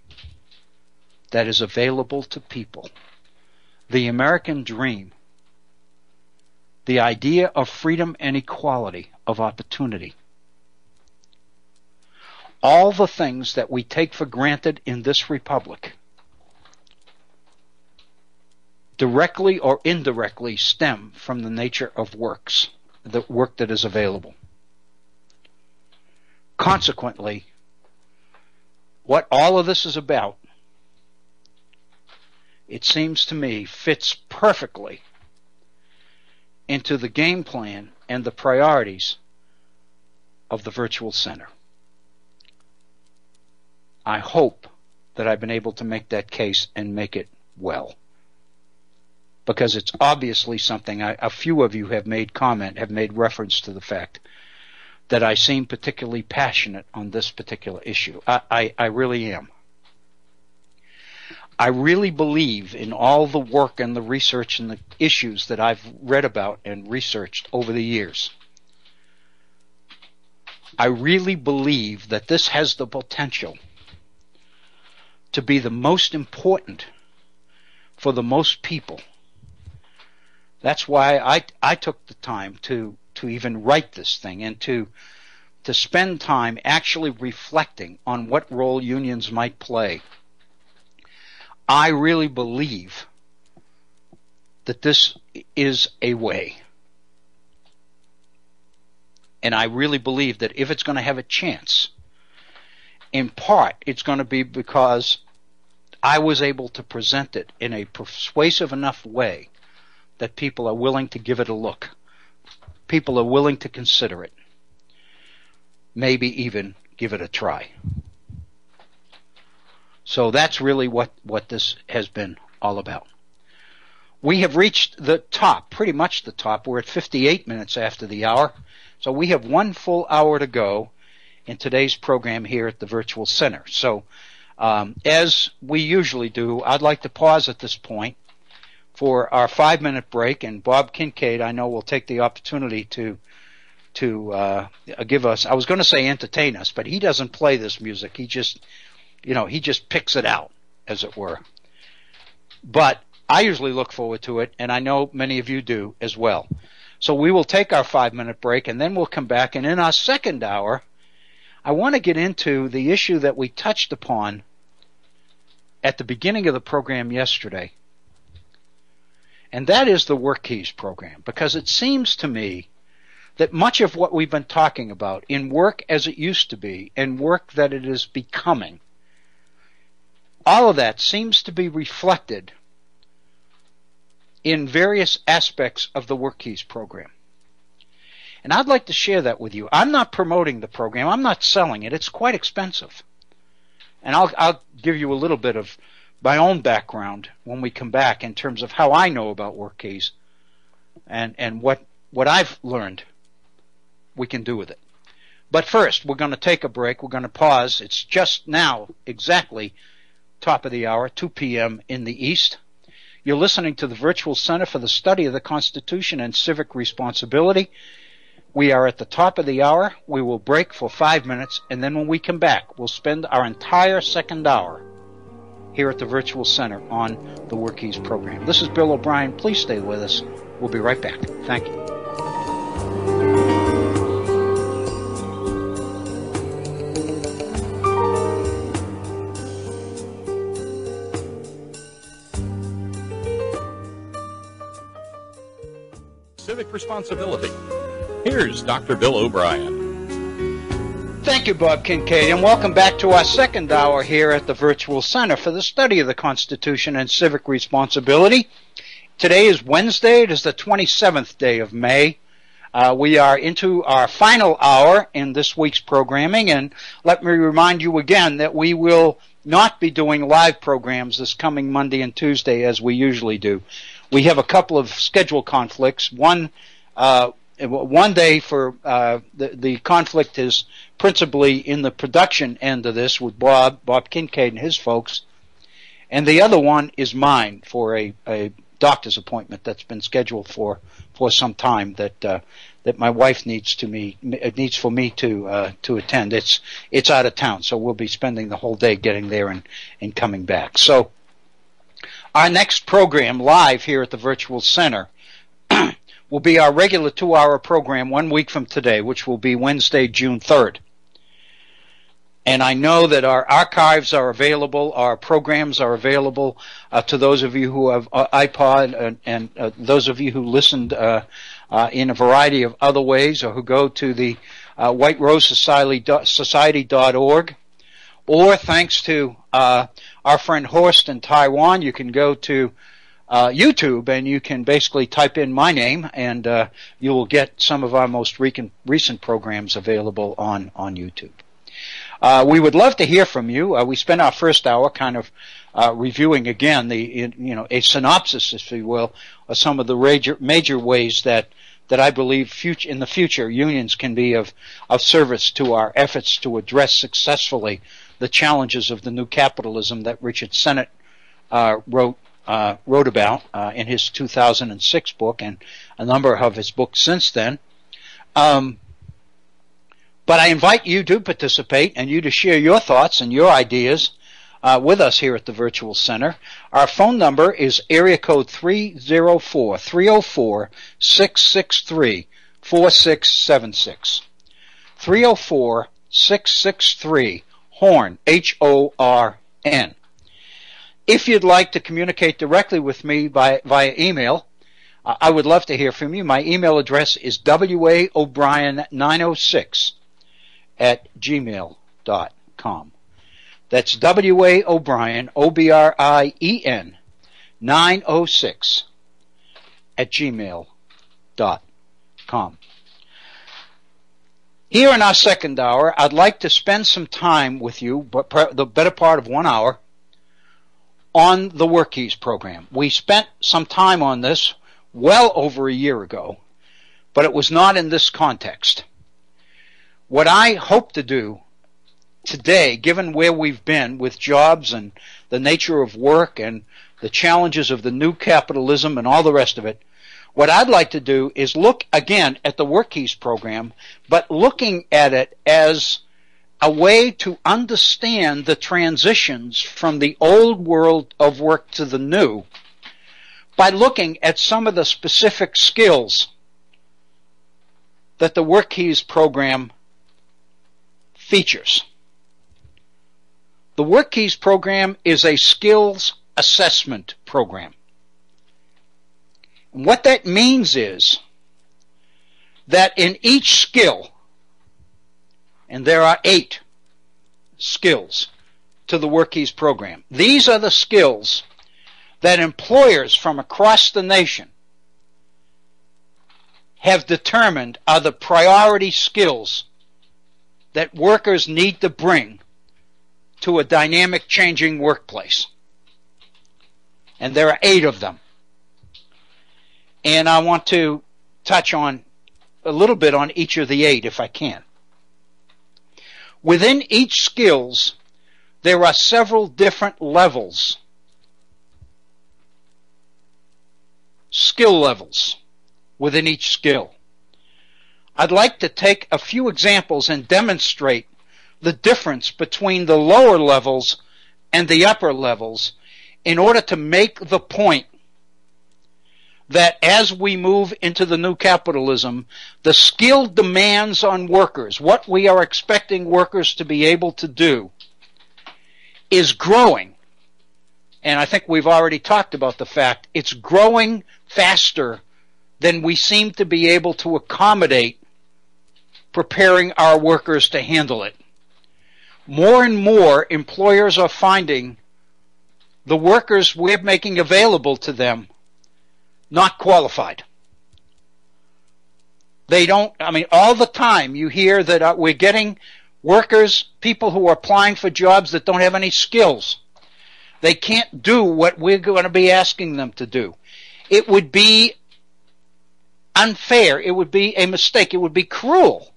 that is available to people. The American dream, the idea of freedom and equality of opportunity, all the things that we take for granted in this republic directly or indirectly stem from the nature of works, the work that is available. Consequently, what all of this is about, it seems to me, fits perfectly into the game plan and the priorities of the Virtual Center. I hope that I've been able to make that case and make it well, because it's obviously something a few of you have made reference to the fact that I seem particularly passionate on this particular issue. I really am. I really believe in all the work and the research and the issues that I've read about and researched over the years. I really believe that this has the potential to be the most important for the most people. That's why I took the time to even write this thing and to spend time actually reflecting on what role unions might play. I really believe that this is a way. And I really believe that if it's going to have a chance, in part it's going to be because I was able to present it in a persuasive enough way that people are willing to give it a look. People are willing to consider it. Maybe even give it a try. So that's really what this has been all about. We have reached the top, pretty much the top. We're at 58 minutes after the hour. So we have 1 full hour to go in today's program here at the Virtual Center. So as we usually do, I'd like to pause at this point for our 5-minute break, and Bob Kincaid, I know, will take the opportunity to give us, I was going to say entertain us, but he doesn't play this music. He just picks it out, as it were. But I usually look forward to it, and I know many of you do as well. So we will take our 5-minute break, and then we'll come back, and in our second hour, I want to get into the issue that we touched upon at the beginning of the program yesterday. And that is the Work Keys program, because it seems to me that much of what we've been talking about in work as it used to be and work that it is becoming, all of that seems to be reflected in various aspects of the Work Keys program. And I'd like to share that with you. I'm not promoting the program. I'm not selling it. It's quite expensive. And I'll give you a little bit of my own background when we come back in terms of how I know about Work Keys and what I've learned we can do with it. But first, we're going to take a break. We're going to pause. It's just now exactly top of the hour, 2 p.m. in the East. You're listening to the Virtual Center for the Study of the Constitution and Civic Responsibility. We are at the top of the hour. We will break for 5 minutes, and then when we come back, we'll spend our entire second hour here at the Virtual Center on the Work Keys program. This is Bill O'Brien. Please stay with us. We'll be right back. Thank you. Civic responsibility. Here's Dr. Bill O'Brien. Thank you, Bob Kincaid, and welcome back to our second hour here at the Virtual Center for the Study of the Constitution and Civic Responsibility. Today is Wednesday. It is the 27th day of May. We are into our final hour in this week's programming, and let me remind you again that we will not be doing live programs this coming Monday and Tuesday as we usually do. We have a couple of schedule conflicts. One day for the conflict is principally in the production end of this with Bob Kincaid and his folks, and the other one is mine for a doctor's appointment that's been scheduled for some time that my wife needs for me to attend. It's out of town, so we'll be spending the whole day getting there and coming back. So our next program live here at the Virtual Center will be our regular 2-hour program 1 week from today, which will be Wednesday, June 3rd. And I know that our archives are available, our programs are available to those of you who have iPod and those of you who listened in a variety of other ways, or who go to the White Rose Society.org, or thanks to our friend Horst in Taiwan, you can go to YouTube and you can basically type in my name, and you will get some of our most recent programs available on YouTube. We would love to hear from you. We spent our first hour kind of reviewing again a synopsis, if you will, of some of the major ways that I believe in the future unions can be of service to our efforts to address successfully the challenges of the new capitalism that Richard Sennett wrote about in his 2006 book and a number of his books since then. But I invite you to participate and you to share your thoughts and your ideas with us here at the Virtual Center. Our phone number is area code 304-306-663-4676. 304-663-HORN, HORN. If you'd like to communicate directly with me via email, I would love to hear from you. My email address is waobrien906@gmail.com. That's waobrien, OBRIEN, 906@gmail.com. Here in our second hour, I'd like to spend some time with you, the better part of 1 hour, on the WorkKeys program. We spent some time on this well over a year ago, but it was not in this context. What I hope to do today, given where we've been with jobs and the nature of work and the challenges of the new capitalism and all the rest of it, what I'd like to do is look again at the WorkKeys program, but looking at it as a way to understand the transitions from the old world of work to the new by looking at some of the specific skills that the WorkKeys program features. The WorkKeys program is a skills assessment program. And what that means is that in each skill, and there are 8 skills to the WorkKeys program, these are the skills that employers from across the nation have determined are the priority skills that workers need to bring to a dynamic, changing workplace. And there are 8 of them. And I want to touch on a little bit on each of the 8 if I can. Within each skills, there are several different levels, skill levels within each skill. I'd like to take a few examples and demonstrate the difference between the lower levels and the upper levels in order to make the point that as we move into the new capitalism, the skill demands on workers, what we are expecting workers to be able to do, is growing. And I think we've already talked about the fact it's growing faster than we seem to be able to accommodate preparing our workers to handle it. More and more employers are finding the workers we're making available to them not qualified. They don't, I mean, all the time you hear that we're getting workers, people who are applying for jobs that don't have any skills. They can't do what we're going to be asking them to do. It would be unfair. It would be a mistake. It would be cruel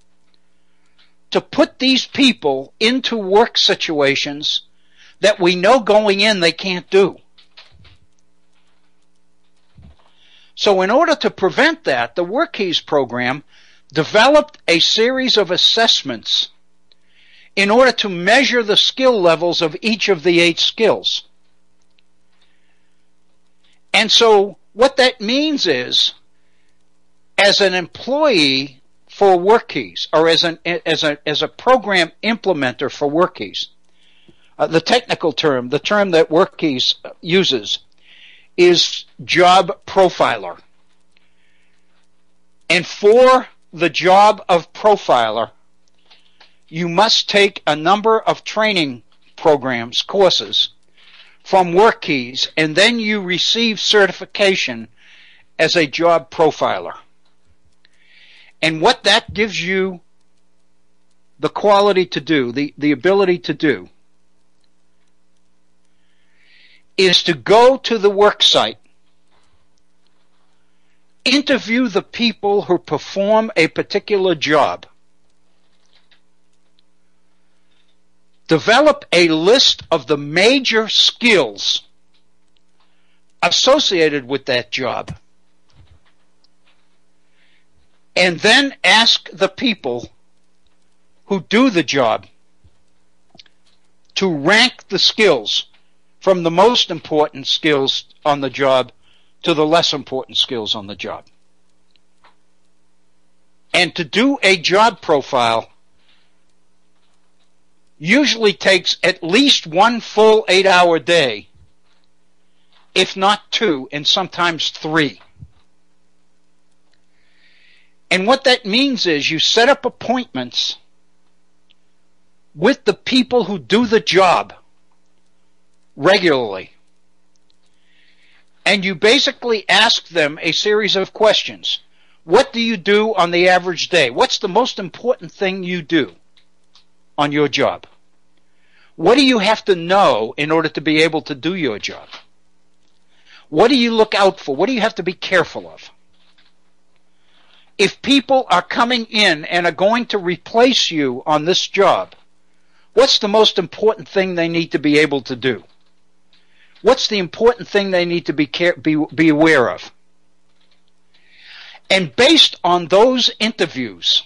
to put these people into work situations that we know going in they can't do. So in order to prevent that, the WorkKeys program developed a series of assessments in order to measure the skill levels of each of the 8 skills. And so what that means is, as an employee for WorkKeys, or as a program implementer for WorkKeys, the technical term, the term that WorkKeys uses, is job profiler. And for the job of profiler, you must take a number of training programs, courses, from WorkKeys, and then you receive certification as a job profiler. And what that gives you the quality to do, the ability to do, is to go to the work site, interview the people who perform a particular job, develop a list of the major skills associated with that job, and then ask the people who do the job to rank the skills from the most important skills on the job to the less important skills on the job. And to do a job profile usually takes at least 1 full 8-hour day, if not 2, and sometimes 3. And what that means is you set up appointments with the people who do the job regularly. And you basically ask them a series of questions. What do you do on the average day? What's the most important thing you do on your job? What do you have to know in order to be able to do your job? What do you look out for? What do you have to be careful of? If people are coming in and are going to replace you on this job, what's the most important thing they need to be able to do? What's the important thing they need to be aware of? And based on those interviews,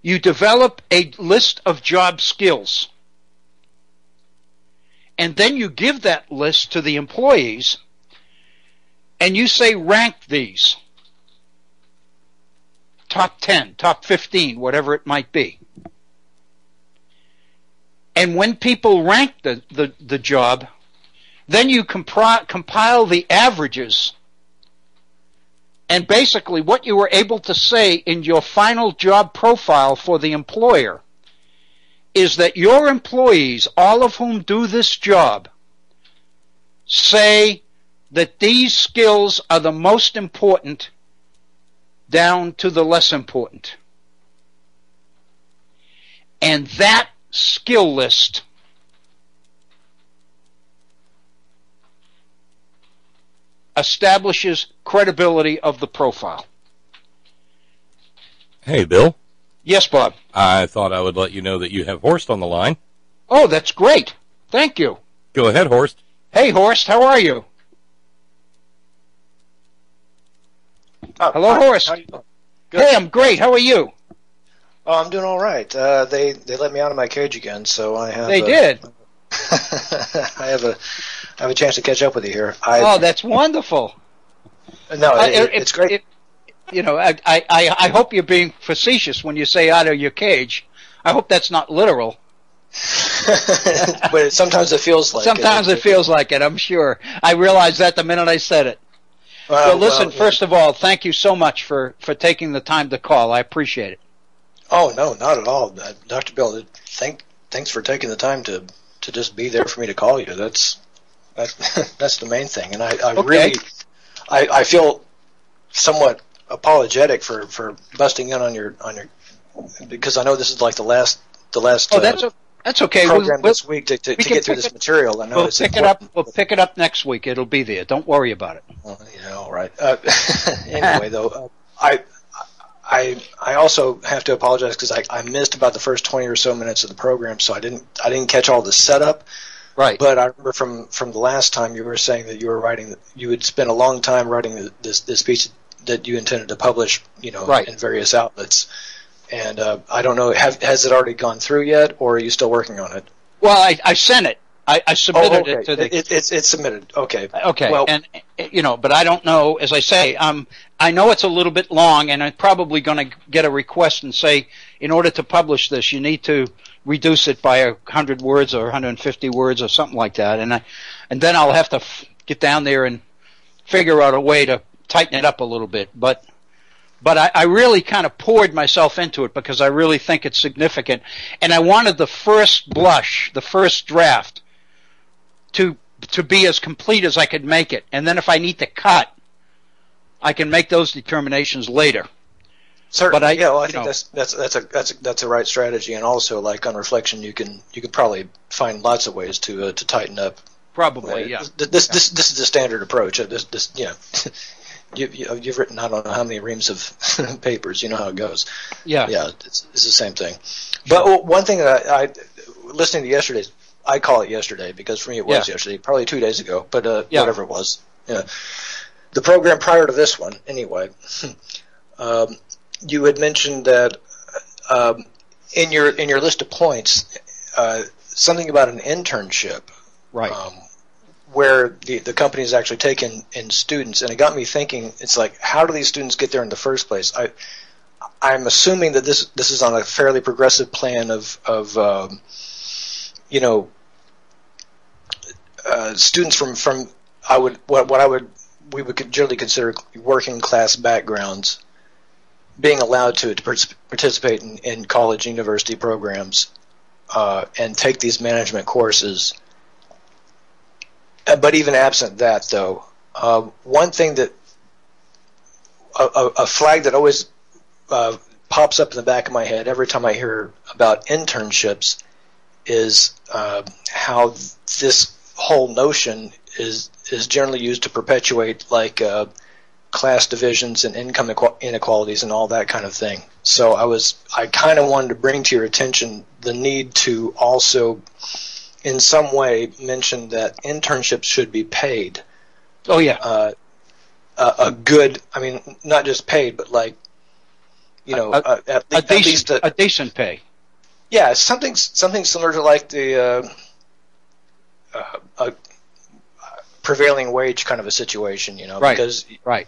you develop a list of job skills. And then you give that list to the employees, and you say, rank these. Top 10, top 15, whatever it might be. And when people rank the job, then you compile the averages. And basically what you were able to say in your final job profile for the employer is that your employees, all of whom do this job, say that these skills are the most important down to the less important. And that skill list establishes credibility of the profile. Hey, Bill. Yes, Bob. I thought I would let you know that you have Horst on the line. Oh, that's great. Thank you. Go ahead, Horst. Hey, Horst, how are you? Hello, Horst. Hey, I'm great. How are you? Oh, I'm doing all right. They let me out of my cage again, so I have. They did. I have a chance to catch up with you here. Oh, that's wonderful. No, it's great. I hope you're being facetious when you say out of your cage. I hope that's not literal. But sometimes it feels like Sometimes it feels like it, I'm sure. I realized that the minute I said it. So listen, first of all, thank you so much for taking the time to call. I appreciate it. Oh, no, not at all. Dr. Bill, thanks for taking the time to just be there for me to call you. That's the main thing, and I feel somewhat apologetic for busting in on your because I know this is like the last that's okay. program this week to get through this material. I know we'll pick it up. We'll pick it up next week. It'll be there. Don't worry about it. All right. Anyway, though, I also have to apologize because I missed about the first 20 or so minutes of the program, so I didn't catch all the setup. Right. But I remember from the last time you were saying that you had spent a long time writing this piece that you intended to publish, in various outlets. And I don't know, has it already gone through yet, or are you still working on it? Well, I sent it. I submitted it to the. It's submitted. Okay. Okay. Well, and but I don't know. As I say, I know it's a little bit long, and I'm probably going to get a request and say, in order to publish this, you need to reduce it by 100 words or 150 words or something like that, and then I'll have to get down there and figure out a way to tighten it up a little bit, but I really kind of poured myself into it because I really think it's significant, and I wanted the first blush, the first draft, to be as complete as I could make it, and then if I need to cut, I can make those determinations later. Certainly, I think that's a right strategy, and also, like on reflection, you can probably find lots of ways to tighten up. Probably, yeah. This is the standard approach. You've written I don't know how many reams of papers. You know how it goes. Yeah. It's the same thing. But one thing that I listening to yesterday's, I call it yesterday because for me it was yesterday, probably 2 days ago. But whatever it was, the program prior to this one, anyway. You had mentioned that in your list of points, something about an internship, right? Where the company is actually taking in students, and it got me thinking. It's like, how do these students get there in the first place? I'm assuming that this is on a fairly progressive plan of students from we would generally consider working class backgrounds being allowed to participate in college university programs and take these management courses. But even absent that, though, one thing that a flag that always pops up in the back of my head every time I hear about internships is how this whole notion is generally used to perpetuate class divisions and income inequalities and all that kind of thing. So I kind of wanted to bring to your attention the need to also in some way mention that internships should be paid. Oh yeah. A good, I mean, not just paid, but at least a decent pay. Yeah, something similar to like the prevailing wage kind of a situation, Right. Because right.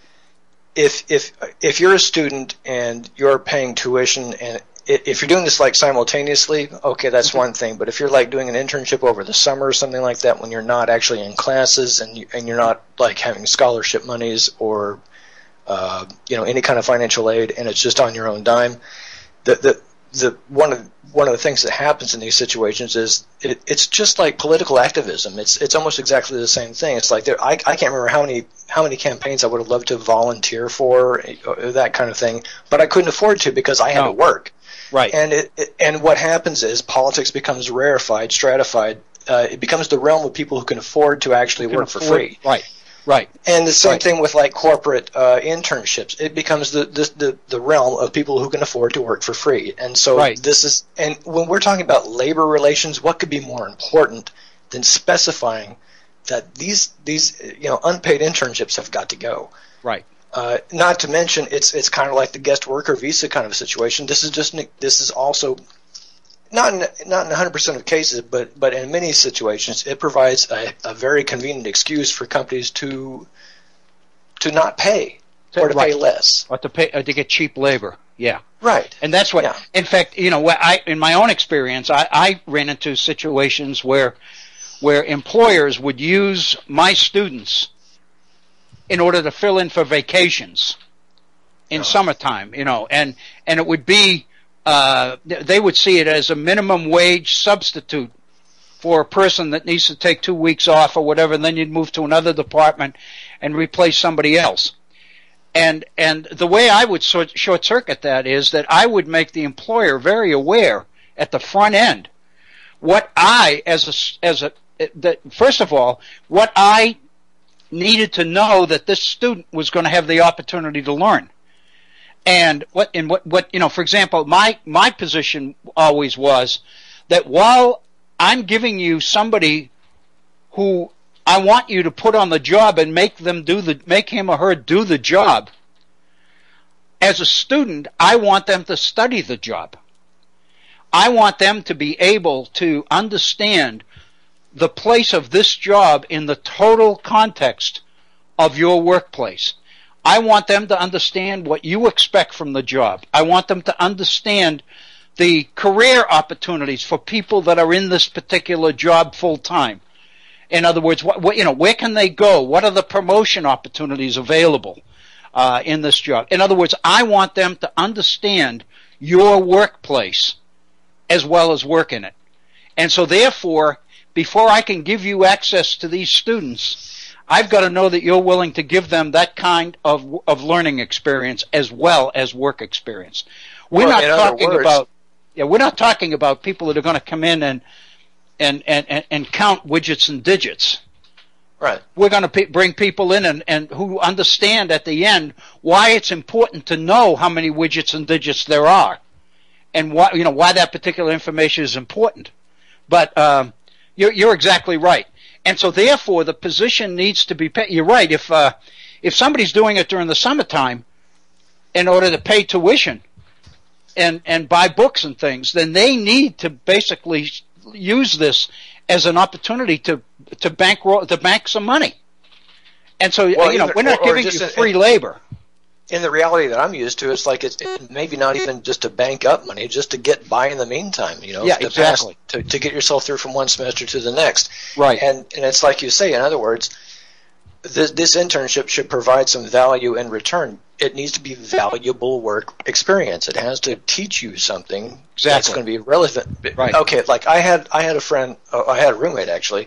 If you're a student and you're paying tuition, and if you're doing this simultaneously, okay, that's one thing. But if you're doing an internship over the summer or something like that, when you're not actually in classes and you're not having scholarship monies or any kind of financial aid, and it's just on your own dime, one of the things that happens in these situations is it's just like political activism. It's almost exactly the same thing. It's like I can't remember how many campaigns I would have loved to volunteer for, that kind of thing, but I couldn't afford to because I had to work. Right. And what happens is politics becomes rarefied, stratified. It becomes the realm of people who can afford to actually work for free. Right. Right. And the same thing with corporate internships. It becomes the realm of people who can afford to work for free. And so this is, and when we're talking about labor relations, what could be more important than specifying that these unpaid internships have got to go? Right. Not to mention, it's kind of like the guest worker visa kind of a situation. This is also not in 100% of cases, but in many situations, it provides a very convenient excuse for companies to not pay or to pay less or to get cheap labor. Yeah. Right. And that's what. Yeah. In fact, in my own experience, I ran into situations where employers would use my students in order to fill in for vacations in summertime, and it would be they would see it as a minimum wage substitute for a person that needs to take 2 weeks off or whatever, and then you'd move to another department and replace somebody else. And the way I would short circuit that is that I would make the employer very aware at the front end what I first of all, what I needed to know that this student was going to have the opportunity to learn. And what for example, my position always was that while I'm giving you somebody who I want you to put on the job and make him or her do the job, as a student, I want them to study the job. I want them to be able to understand the place of this job in the total context of your workplace. I want them to understand what you expect from the job. I want them to understand the career opportunities for people that are in this particular job full time. In other words, where can they go? What are the promotion opportunities available in this job? In other words, I want them to understand your workplace as well as work in it. And so therefore, before I can give you access to these students, I've got to know that you're willing to give them that kind of learning experience as well as work experience. We're not talking about people that are going to come in and count widgets and digits. Right. We're going to bring people in and who understand at the end why it's important to know how many widgets and digits there are, and why that particular information is important. But you're exactly right. And so therefore the position needs to be paid. You're right. If somebody's doing it during the summertime in order to pay tuition and buy books and things, then they need to basically use this as an opportunity to bank some money. And so we're not giving you free labor. In the reality that I'm used to, it's like it's maybe not even just to bank up money, just to get by in the meantime. Yeah, exactly. To get yourself through from one semester to the next. Right. And it's like you say. In other words, this internship should provide some value in return. It needs to be valuable work experience. It has to teach you something that's going to be relevant. Right. Okay, like I had a roommate actually,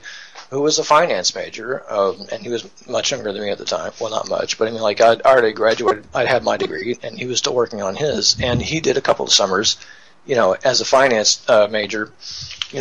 who was a finance major, and he was much younger than me at the time. Well, not much, but I mean, like I'd already graduated. I'd had my degree, and he was still working on his. And he did a couple of summers, as a finance major,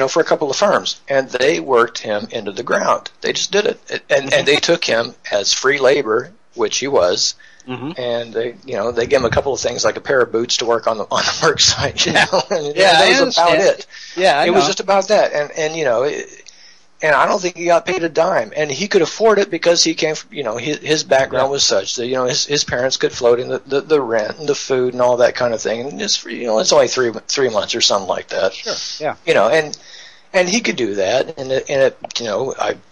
for a couple of firms, and they worked him into the ground. They just did it, and they took him as free labor, which he was. Mm-hmm. And they gave him a couple of things like a pair of boots to work on the work site. Yeah, that was about it. Yeah, it was just about that, and I don't think he got paid a dime, and he could afford it because he came from, his background was such that his parents could float in the rent and the food and all that kind of thing, and just it's only 3 months or something like that. Sure. Yeah. And he could do that, and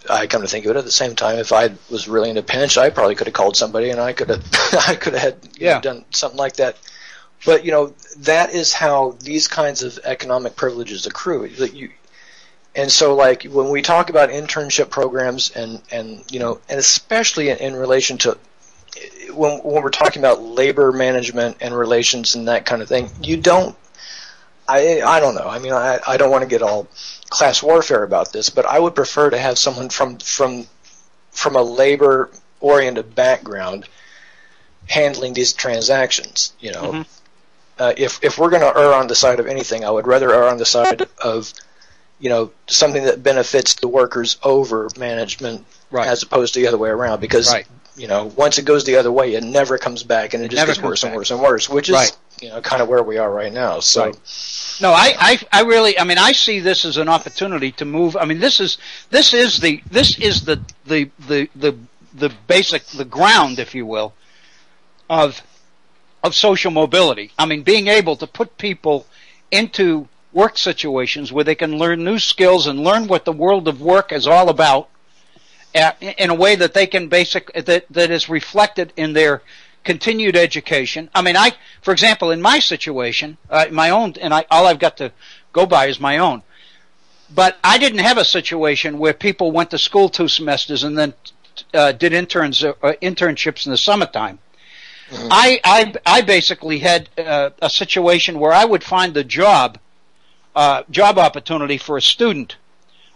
I come to think of it at the same time. If I was really in a pinch, I probably could have called somebody, and I could have done something like that. But that is how these kinds of economic privileges accrue. And so, like when we talk about internship programs, and especially in relation to when we're talking about labor management and relations and that kind of thing, I don't know. I mean, I don't want to get all class warfare about this, but I would prefer to have someone from a labor-oriented background handling these transactions. Mm-hmm. If we're going to err on the side of anything, I would rather err on the side of something that benefits the workers over management, right, as opposed to the other way around. Because right, once it goes the other way, it never comes back, and it just gets worse and worse and worse, which is right, kind of where we are right now. So. Right. No, I really, I see this as an opportunity to move. I mean, this is the basic, the ground, if you will, of social mobility. I mean, being able to put people into work situations where they can learn new skills and learn what the world of work is all about, in a way that they can that is reflected in their continued education. I mean, for example, in my situation, my own, and all I've got to go by is my own. But I didn't have a situation where people went to school 2 semesters and then did internships in the summertime. Mm-hmm. I basically had a situation where I would find the job opportunity for a student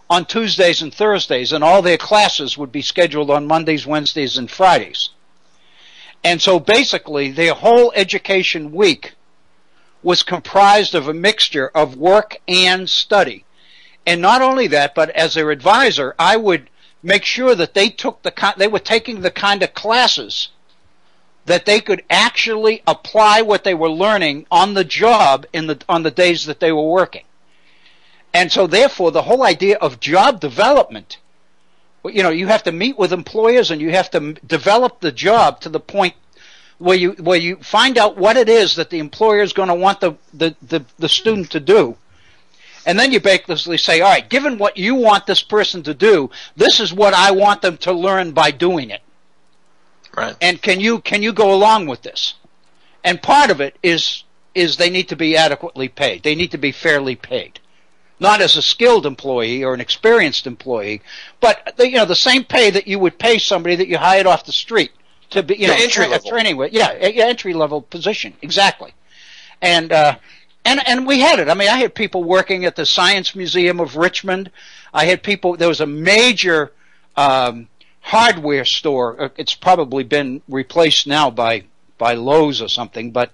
on Tuesdays and Thursdays, and all their classes would be scheduled on Mondays, Wednesdays, and Fridays. And so basically their whole education week was comprised of a mixture of work and study. And not only that, but as their advisor, I would make sure that they were taking the kind of classes that they could actually apply what they were learning on the job on the days that they were working. And so therefore the whole idea of job development, you have to meet with employers and you have to develop the job to the point where you find out what it is that the employer is going to want the student to do. And then you basically say, all right, given what you want this person to do, this is what I want them to learn by doing it. Right. And can you go along with this? And part of it is they need to be adequately paid. They need to be fairly paid. Not as a skilled employee or an experienced employee, but the same pay that you would pay somebody that you hired off the street to be entry level. Training with. Yeah, entry level position. Exactly. And we had it. I mean, I had people working at the Science Museum of Richmond. There was a major hardware store. It's probably been replaced now by Lowe's or something, but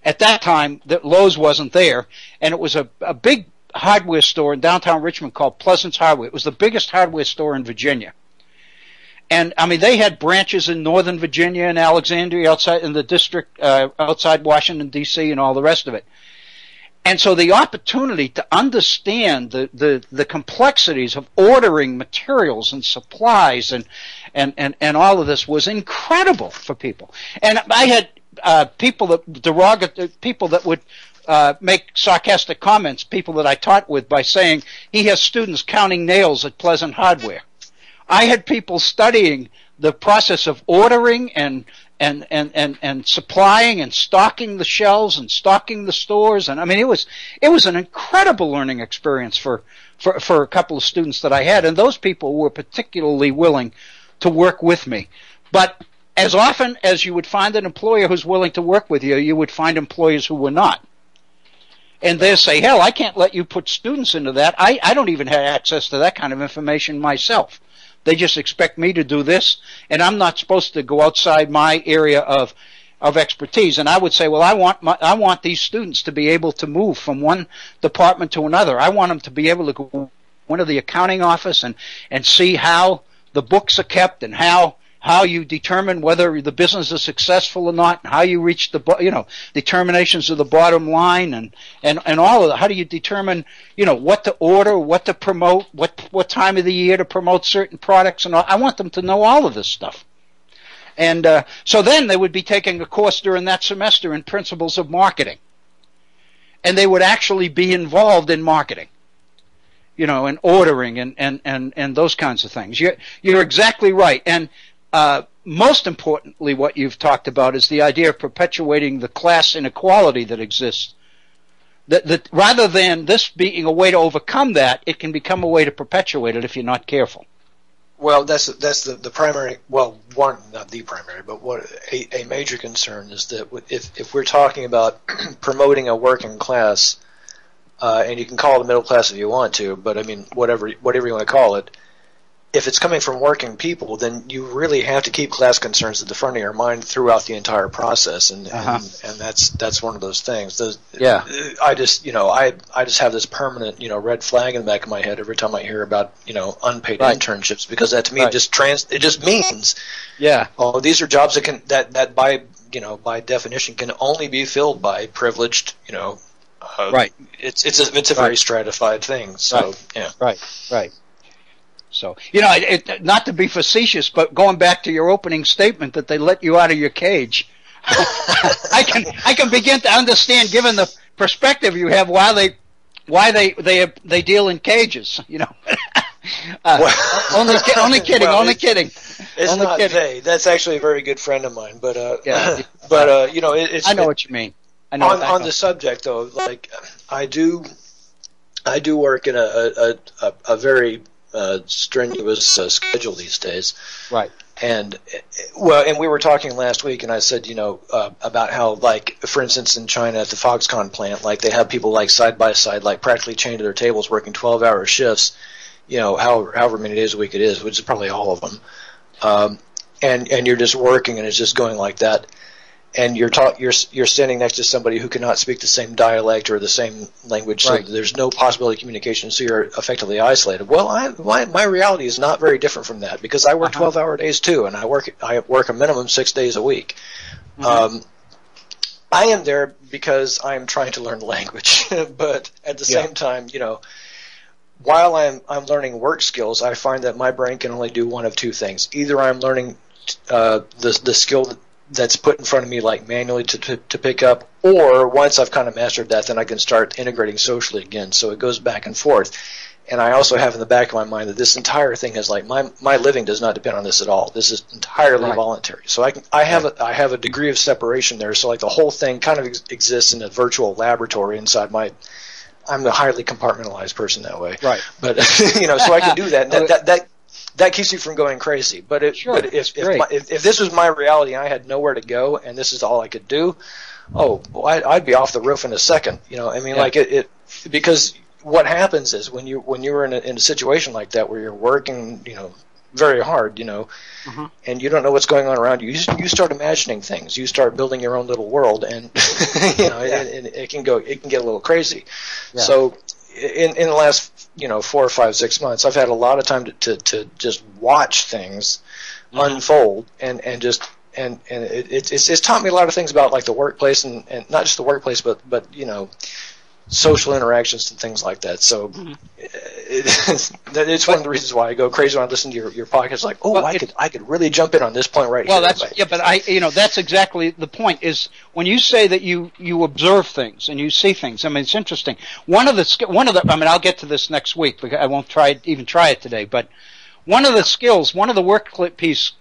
at that time Lowe's wasn't there, and it was a big hardware store in downtown Richmond called Pleasance Hardware. It was the biggest hardware store in Virginia. And I mean, they had branches in Northern Virginia and Alexandria outside in the district, outside Washington D.C. and all the rest of it. And so the opportunity to understand the complexities of ordering materials and supplies and all of this was incredible for people. And I had people that would make sarcastic comments, people that I taught with, by saying he has students counting nails at Pleasant Hardware. I had people studying the process of ordering and supplying and stocking the shelves and stocking the stores, and I mean it was an incredible learning experience for a couple of students that I had, and those people were particularly willing to work with me. But as often as you would find an employer who's willing to work with you, you would find employers who were not. And they'll say, hell, I can't let you put students into that. I don't even have access to that kind of information myself. They just expect me to do this, and I'm not supposed to go outside my area of expertise. And I would say, well, I want these students to be able to move from one department to another. I want them to be able to go into the accounting office and see how the books are kept and how you determine whether the business is successful or not, and how you reach the determinations of the bottom line and all of that. How do you determine what to order, what to promote, what time of the year to promote certain products and all. I want them to know all of this stuff. And so then they would be taking a course during that semester in principles of marketing, and they would actually be involved in marketing, and ordering and those kinds of things. You're exactly right. And most importantly, what you've talked about is the idea of perpetuating the class inequality that exists. That rather than this being a way to overcome that, it can become a way to perpetuate it if you're not careful. Well, that's the primary. Well, one, not the primary, but what a major concern is that if we're talking about promoting a working class, and you can call it the middle class if you want to, but I mean whatever you want to call it. If it's coming from working people, then you really have to keep class concerns at the front of your mind throughout the entire process, and that's one of those things. I just have this permanent red flag in the back of my head every time I hear about unpaid internships, because that to me it just means these are jobs that by definition can only be filled by privileged it's a very stratified thing. So right. So, not to be facetious, but going back to your opening statement that they let you out of your cage, I can begin to understand, given the perspective you have, why they deal in cages. Only kidding. It's only not kidding. they. That's actually a very good friend of mine. But it's. I know what you mean. On the subject though, like I do work in a very strenuous schedule these days, right? And we were talking last week, and I said, about how, like, for instance, in China at the Foxconn plant, like they have people like side by side, like practically chained to their tables, working 12-hour shifts, however many days a week it is, which is probably all of them, and you're just working and it's just going like that. And you're standing next to somebody who cannot speak the same dialect or the same language, so there's no possibility of communication. So you're effectively isolated. Well, my reality is not very different from that, because I work 12-hour days too, and I work a minimum 6 days a week. I am there because I'm trying to learn the language, but at the same time, while I'm learning work skills, I find that my brain can only do one of two things. Either I'm learning the skill that's put in front of me, like manually to pick up, or once I've kind of mastered that, then I can start integrating socially again. So it goes back and forth. And I also have in the back of my mind that this entire thing is like my living does not depend on this at all. This is entirely voluntary. So I have a degree of separation there. So like the whole thing kind of exists in a virtual laboratory inside my. I'm a highly compartmentalized person that way. Right. But so I can do that. That keeps you from going crazy. But if this was my reality and I had nowhere to go and this is all I could do, I'd be off the roof in a second. Because what happens is when you're in a situation like that where you're working, very hard, and you don't know what's going on around you, you start imagining things. You start building your own little world, and and it can get a little crazy. Yeah. So in the last 4 or 5, 6 months, I've had a lot of time to just watch things unfold, and it's taught me a lot of things about like the workplace and not just the workplace, but social interactions and things like that. So it's one of the reasons why I go crazy when I listen to your podcast. Like, I could really jump in on this point right here. But that's exactly the point. Is when you say that you observe things and you see things. I mean, it's interesting. One of the. I mean, I'll get to this next week because I won't try it today. But one of the workplace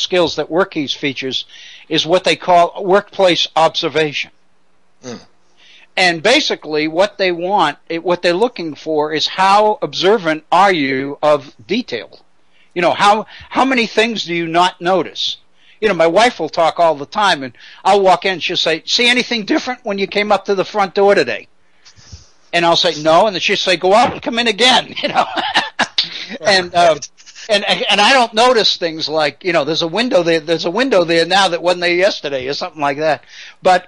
skills that WorkEase features is what they call workplace observation. And basically what they're looking for is how observant are you of detail? How many things do you not notice? My wife will talk all the time, and I'll walk in and she'll say, "See anything different when you came up to the front door today?" And I'll say, "No," and then she'll say, "Go out and come in again," And I don't notice things like, there's a window there now that wasn't there yesterday or something like that. But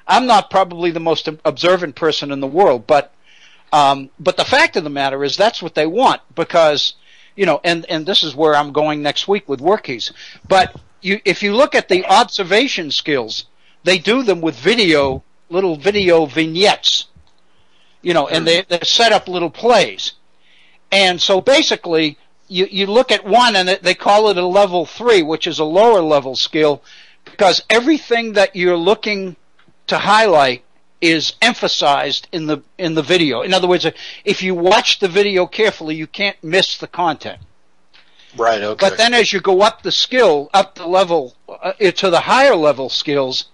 I'm not probably the most observant person in the world, but the fact of the matter is that's what they want, because and this is where I'm going next week with WorkEase. But if you look at the observation skills, they do them with little video vignettes, and they're set up little plays. And so basically, you look at one and they call it a level 3, which is a lower level skill, because everything that you're looking to highlight is emphasized in the video. In other words, if you watch the video carefully, you can't miss the content. Right. Okay. But then as you go up the level to the higher level skills,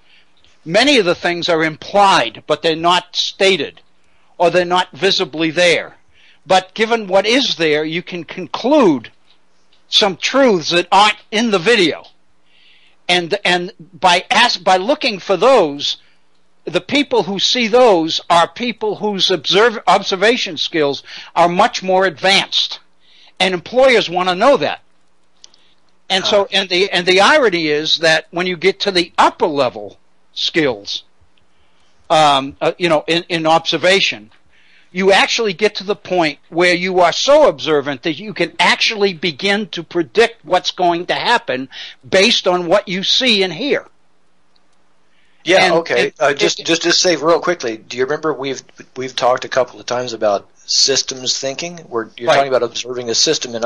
many of the things are implied, but they're not stated, or they're not visibly there. But given what is there, you can conclude some truths that aren't in the video. And by looking for those, the people who see those are people whose observation skills are much more advanced, and employers want to know that. And so, and the irony is that when you get to the upper level skills, in observation, you actually get to the point where you are so observant that you can actually begin to predict what's going to happen based on what you see and hear. Yeah, okay. Just to say real quickly, do you remember we've talked a couple of times about systems thinking, where you're talking about observing a system in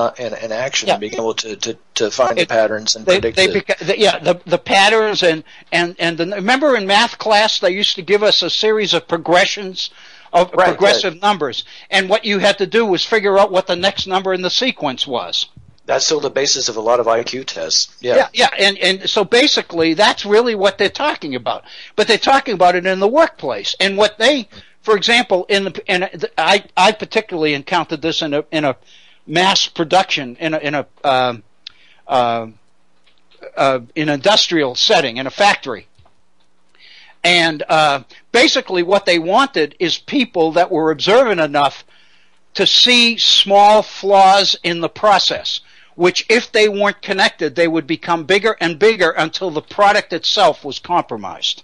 action and being able to find the patterns and predict the patterns remember in math class they used to give us a series of progressions of progressive numbers, and what you had to do was figure out what the next number in the sequence was. That's still the basis of a lot of IQ tests. Yeah, and so basically that's really what they're talking about. But they're talking about it in the workplace. And what they, for example, I particularly encountered this in a mass production in an industrial setting, in a factory. And basically what they wanted is people that were observant enough to see small flaws in the process, which if they weren't connected, they would become bigger and bigger until the product itself was compromised.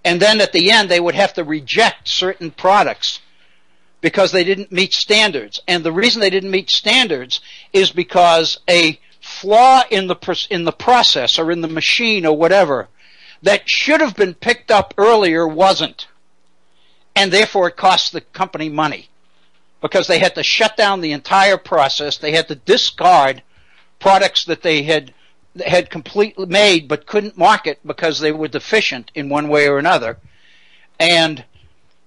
And then at the end, they would have to reject certain products because they didn't meet standards. And the reason they didn't meet standards is because a flaw in the process or in the machine or whatever that should have been picked up earlier wasn't. And therefore it cost the company money because they had to shut down the entire process. They had to discard products that they had completely made but couldn't market because they were deficient in one way or another. And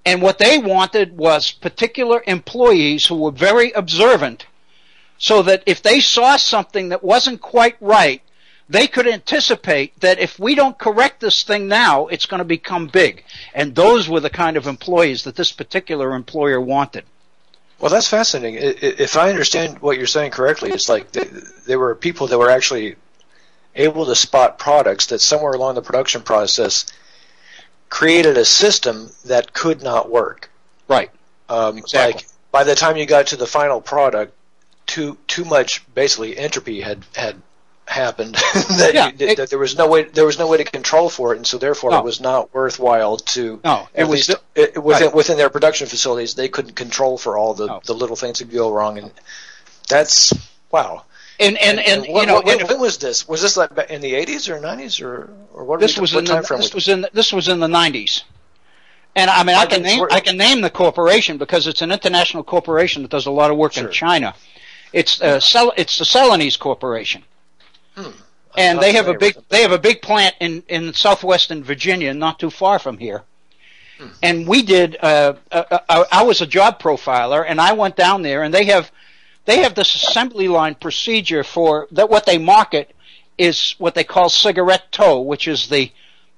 what they wanted was particular employees who were very observant so that if they saw something that wasn't quite right, they could anticipate that if we don't correct this thing now, it's going to become big. And those were the kind of employees that this particular employer wanted. Well, that's fascinating. If I understand what you're saying correctly, it's like there were people that were actually able to spot products that somewhere along the production process created a system that could not work. Right. Exactly. Like by the time you got to the final product, too much basically entropy had happened that there was no way to control for it, and so therefore it was not worthwhile to within their production facilities. They couldn't control for all the little things that go wrong, and that's wow. And when was this? Was this like in the 80s or 90s or what? This was in the 90s. And I mean, I can name the corporation because it's an international corporation that does a lot of work in China. It's the Celanese Corporation. And they have a big plant in southwestern Virginia, not too far from here. And we did. I was a job profiler, and I went down there, and they have this assembly line procedure for that. What they market is what they call cigarette tow, which is the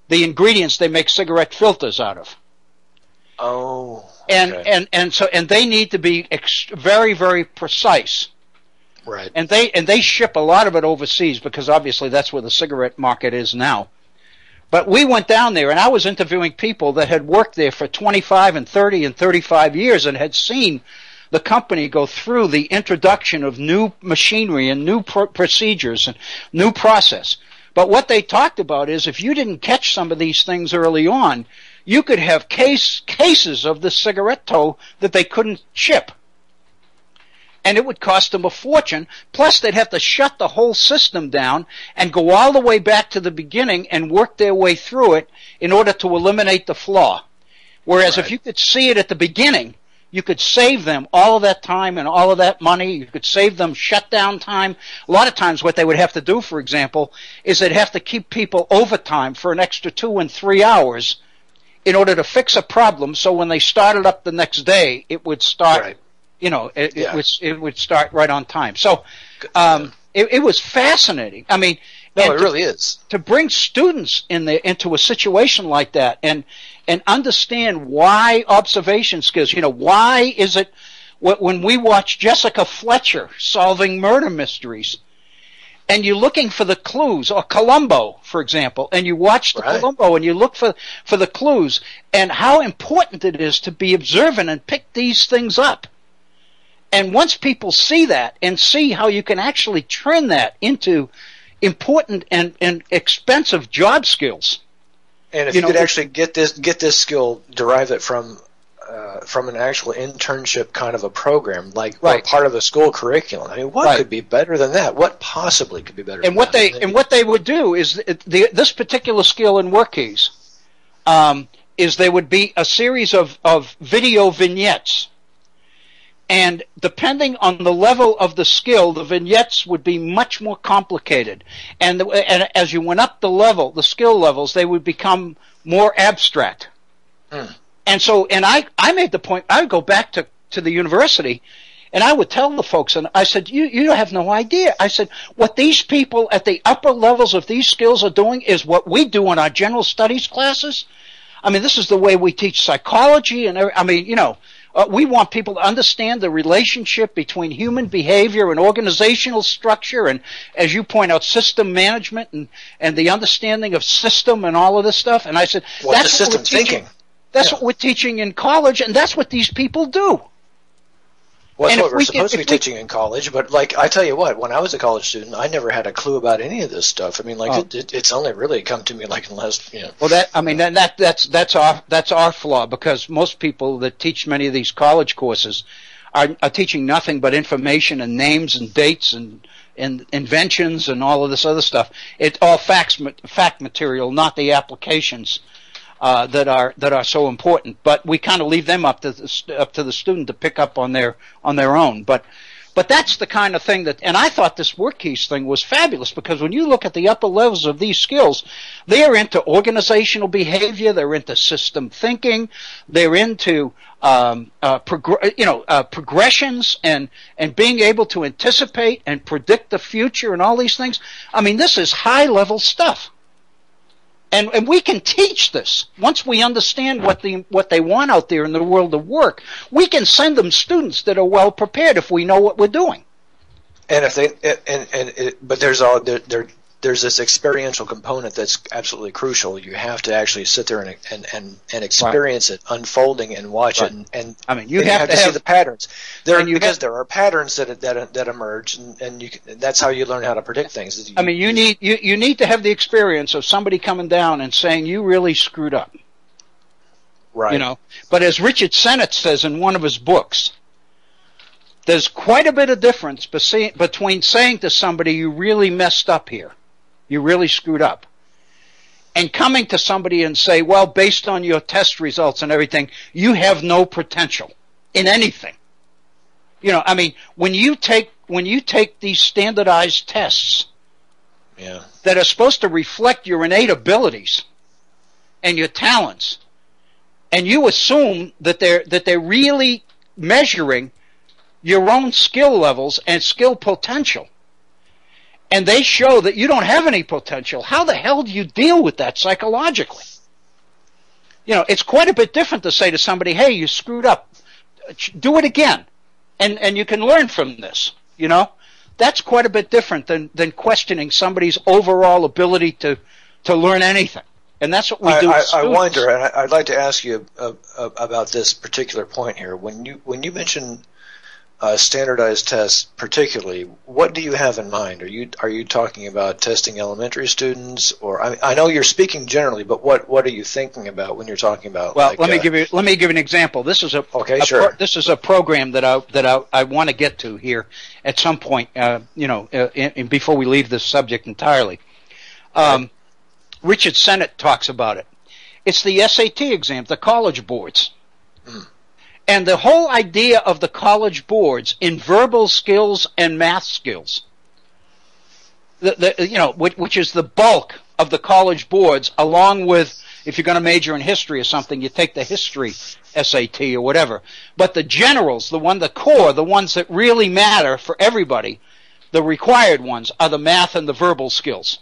ingredients they make cigarette filters out of. Oh. Okay. And they need to be very, very precise. Right. And they ship a lot of it overseas because obviously that's where the cigarette market is now. But we went down there, and I was interviewing people that had worked there for 25 and 30 and 35 years and had seen the company go through the introduction of new machinery and new procedures and new process. But what they talked about is if you didn't catch some of these things early on, you could have cases of the cigarette tow that they couldn't ship. And it would cost them a fortune. Plus, they'd have to shut the whole system down and go all the way back to the beginning and work their way through it in order to eliminate the flaw. Whereas if you could see it at the beginning, you could save them all of that time and all of that money. You could save them shutdown time. A lot of times what they would have to do, for example, is they'd have to keep people overtime for an extra 2 and 3 hours in order to fix a problem. So when they started up the next day, it would start... Right. It would start right on time. So it was fascinating. I mean, it really is. To bring students into a situation like that and understand why observation skills, why is it when we watch Jessica Fletcher solving murder mysteries and you're looking for the clues, or Columbo, for example, and you watch the Columbo and you look for the clues and how important it is to be observant and pick these things up. And once people see that and see how you can actually turn that into important and expensive job skills. And if you could actually get this skill, derive it from an actual internship kind of a program, like part of a school curriculum. I mean, what could be better than that? What possibly could be better than that? And what they would do is this particular skill in WorkKeys is there would be a series of video vignettes. And depending on the level of the skill, the vignettes would be much more complicated. And as you went up the skill levels, they would become more abstract. And so, I made the point, I would go back to the university, and I would tell the folks, and I said, you have no idea. I said, what these people at the upper levels of these skills are doing is what we do in our general studies classes. I mean, this is the way we teach psychology, and we want people to understand the relationship between human behavior and organizational structure and, as you point out, system management and the understanding of system and all of this stuff. And I said, that's system thinking. That's what we're teaching in college, and that's what these people do. Well, that's And what we're supposed to be teaching in college, but like I tell you what, when I was a college student, I never had a clue about any of this stuff. I mean, like it's only really come to me like in the last, you know. Well, that's our flaw, because most people that teach many of these college courses are teaching nothing but information and names and dates and inventions and all of this other stuff. It's all fact material, not the applications that are so important. But we kind of leave them up to the student to pick up on their own. But that's the kind of thing and I thought this WorkKeys thing was fabulous, because when you look at the upper levels of these skills, they're into organizational behavior, they're into system thinking, they're into progressions and being able to anticipate and predict the future and all these things. I mean, this is high level stuff. And we can teach this. Once we understand what they want out there in the world of work, we can send them students that are well prepared if we know what we're doing. And but there's this experiential component that's absolutely crucial. You have to actually sit there and experience it unfolding and watch it. And I mean, you have to see the patterns because there are patterns that emerge, and that's how you learn how to predict things. I mean, you need to have the experience of somebody coming down and saying you really screwed up. Right. You know, but as Richard Sennett says in one of his books, there's quite a bit of difference between saying to somebody you really messed up here. You really screwed up. And coming to somebody and say, well, based on your test results and everything, you have no potential in anything. You know, I mean, when you take these standardized tests that are supposed to reflect your innate abilities and your talents, and you assume that they're really measuring your own skill levels and skill potential, and they show that you don't have any potential, how the hell do you deal with that psychologically? You know, it's quite a bit different to say to somebody, hey, you screwed up. Do it again. And you can learn from this, you know. That's quite a bit different than questioning somebody's overall ability to learn anything. And that's what we do with students. I wonder, and I'd like to ask you about this particular point here. When you mention standardized tests, particularly, what do you have in mind? Are you talking about testing elementary students, or I know you're speaking generally, but what are you thinking about when you're talking about? Well, let me give you an example. This is this is a program that I want to get to here at some point. Before we leave this subject entirely, Richard Sennett talks about it. It's the SAT exam, the college boards. And the whole idea of the college boards in verbal skills and math skills, which is the bulk of the college boards, along with, if you're going to major in history or something, you take the history SAT or whatever. But the generals, the ones that really matter for everybody, the required ones, are the math and the verbal skills.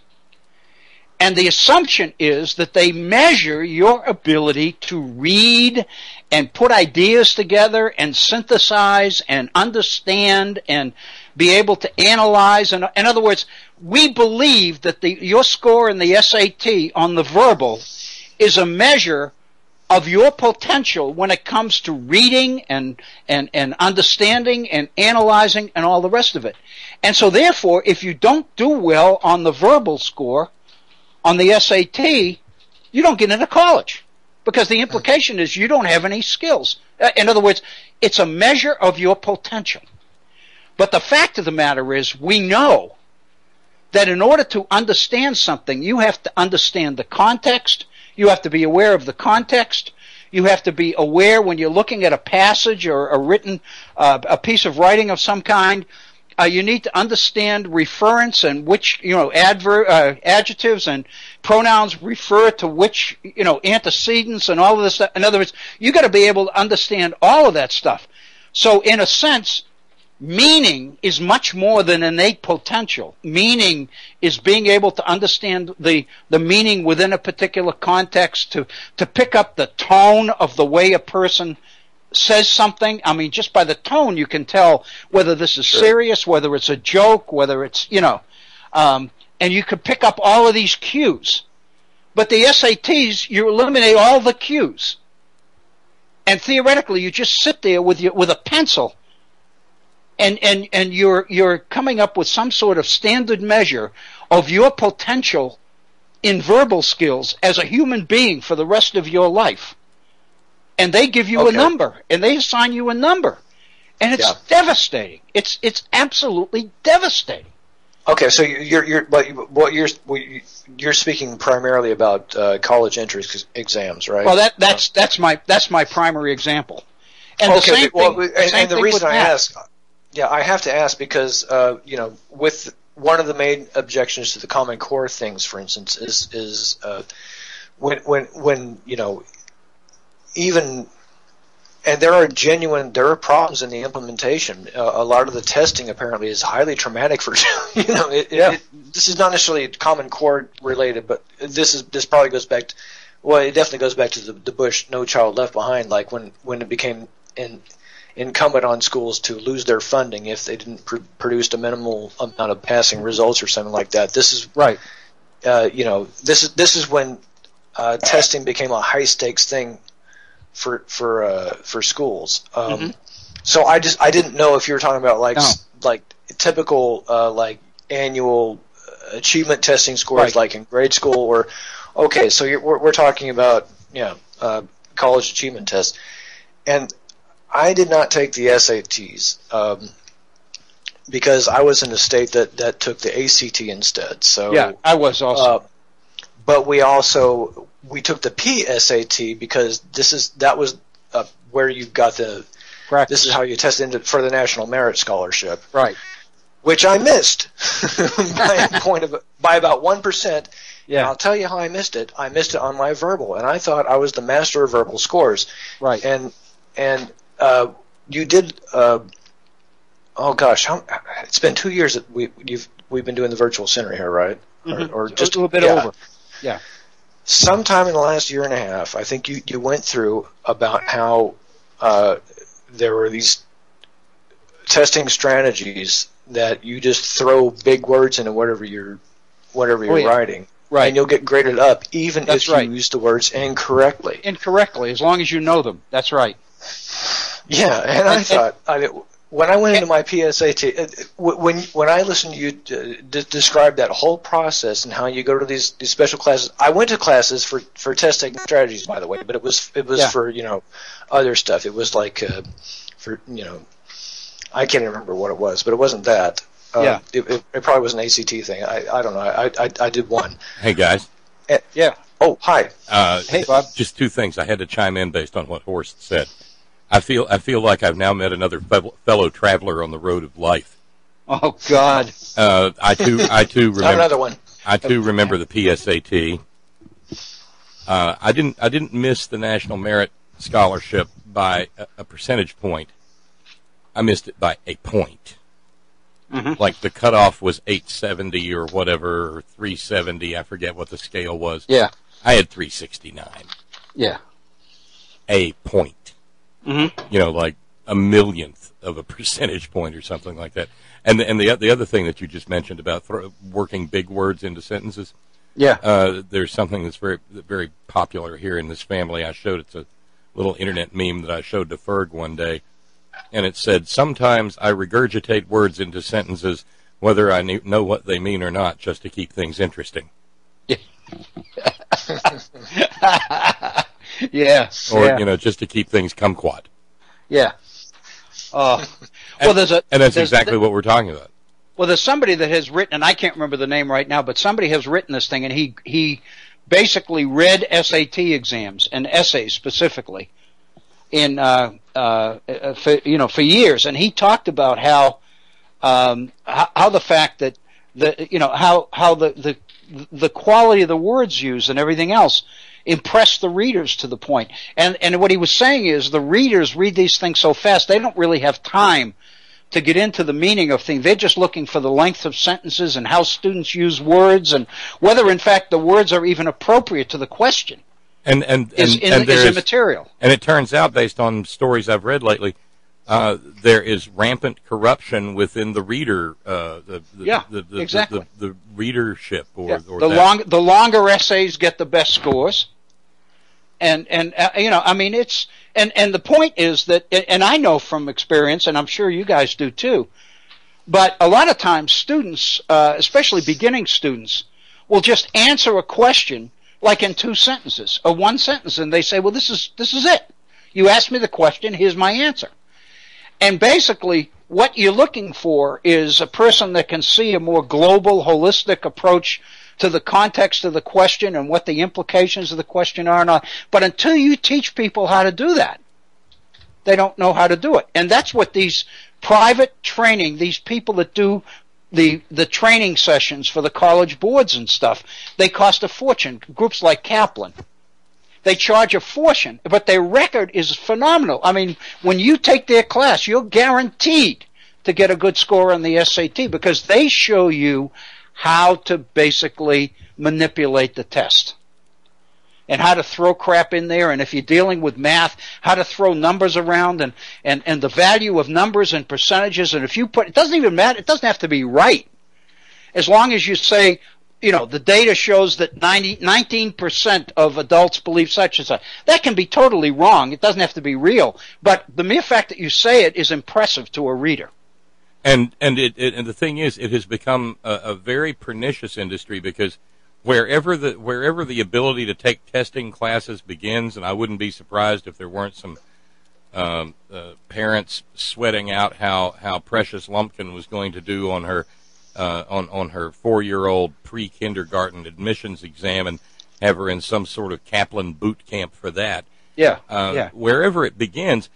And the assumption is that they measure your ability to read and put ideas together and synthesize and understand and be able to analyze. And in other words, we believe that your score in the SAT on the verbal is a measure of your potential when it comes to reading and understanding and analyzing and all the rest of it. And so therefore, if you don't do well on the verbal score on the SAT, you don't get into college, because the implication is you don't have any skills. In other words, it's a measure of your potential. But the fact of the matter is, we know that in order to understand something, you have to understand the context. You have to be aware of the context. You have to be aware when you're looking at a passage or a piece of writing of some kind. You need to understand reference and which, adjectives and pronouns refer to which, antecedents and all of this stuff. In other words, you got to be able to understand all of that stuff. So in a sense, meaning is much more than innate potential. Meaning is being able to understand the meaning within a particular context, to pick up the tone of the way a person says something. I mean, just by the tone you can tell whether this is serious, whether it's a joke, whether it's, and you can pick up all of these cues. But the SATs, you eliminate all the cues. And theoretically, you just sit there with a pencil and you're coming up with some sort of standard measure of your potential in verbal skills as a human being for the rest of your life. And they give you a number, and they assign you a number. And it's devastating. It's absolutely devastating. Okay, so you're speaking primarily about college entrance exams, right? Well, that's my primary example. And the same thing. And the reason I ask, I have to ask because with one of the main objections to the Common Core things, for instance, is when even. And there are problems in the implementation. A lot of the testing apparently is highly traumatic for this is not necessarily Common Core related, but this probably goes back. It definitely goes back to the Bush No Child Left Behind, like when it became incumbent on schools to lose their funding if they didn't produce a minimal amount of passing results or something like that. This is right. This is when testing became a high stakes thing for schools. So I didn't know if you were talking about like typical like annual achievement testing scores like in grade school or so we're talking about college achievement tests. And I did not take the SATs because I was in a state that took the ACT instead. So I was also. But we took the PSAT because that was where you got the practice. This is how you test for the National Merit Scholarship, right? Which I missed by about 1%. Yeah, and I'll tell you how I missed it. I missed it on my verbal, and I thought I was the master of verbal scores. Right. And you did. It's been 2 years that we've been doing the virtual center here, right? Mm-hmm. Or just a little bit over. Yeah. Sometime in the last year and a half, I think you went through about how there were these testing strategies that you just throw big words into whatever you're writing, right? And you'll get graded up even if you use the words incorrectly. As long as you know them. That's right. Yeah, and I thought when I went into my PSAT, when I listened to you describe that whole process and how you go to these special classes, I went to classes for testing strategies, by the way, but it was for other stuff. It was like for I can't even remember what it was, but it wasn't that. It probably was an ACT thing. I don't know. I did one. Hey guys. Oh, hi. Hey Bob. Just two things. I had to chime in based on what Horst said. I feel like I've now met another fellow traveler on the road of life. Oh God! I too remember another one. I too remember the PSAT. I didn't miss the National Merit Scholarship by a percentage point. I missed it by a point. Mm-hmm. Like the cutoff was 870 or whatever, or 370. I forget what the scale was. Yeah. I had 369. Yeah. A point. Mm-hmm. Like a millionth of a percentage point or something like that. And the other thing that you just mentioned about working big words into sentences. Yeah. There's something that's very, very popular here in this family. It's a little internet meme that I showed to Ferg one day. And it said, sometimes I regurgitate words into sentences, whether I know what they mean or not, just to keep things interesting. Yeah. Or, just to keep things kumquat. Yeah. That's exactly what we're talking about. Well, there's somebody that has written, and I can't remember the name right now, but somebody has written this thing, and he basically read SAT exams and essays specifically for years, and he talked about how the fact that how the quality of the words used and everything else impressed the readers to the point. And what he was saying is the readers read these things so fast they don't really have time to get into the meaning of things. They're just looking for the length of sentences and how students use words and whether in fact the words are even appropriate to the question. And is immaterial. And it turns out, based on stories I've read lately, there is rampant corruption within the reader. Exactly. The readership, or the longer essays get the best scores. you know, I mean, it's and the point is that, and I know from experience, and I'm sure you guys do too, but a lot of times students, especially beginning students, will just answer a question like in 2 sentences or 1 sentence, and they say, well, this is it. You asked me the question, here's my answer. And basically, what you're looking for is a person that can see a more global, holistic approach to the context of the question and what the implications of the question are. And all. But until you teach people how to do that, they don't know how to do it. And that's what these private training, these people that do the training sessions for the college boards and stuff, they cost a fortune. Groups like Kaplan, they charge a fortune, but their record is phenomenal. I mean, when you take their class, you're guaranteed to get a good score on the SAT because they show you how to basically manipulate the test and how to throw crap in there. And if you're dealing with math, how to throw numbers around and the value of numbers and percentages. And if you put, it doesn't even matter. It doesn't have to be right. As long as you say, you know, the data shows that 19% of adults believe such and such. That can be totally wrong. It doesn't have to be real. But the mere fact that you say it is impressive to a reader. And the thing is, it has become a very pernicious industry because wherever the ability to take testing classes begins, and I wouldn't be surprised if there weren't some parents sweating out how Precious Lumpkin was going to do on her on her 4-year-old pre-kindergarten admissions exam and have her in some sort of Kaplan boot camp for that. Yeah. Wherever it begins,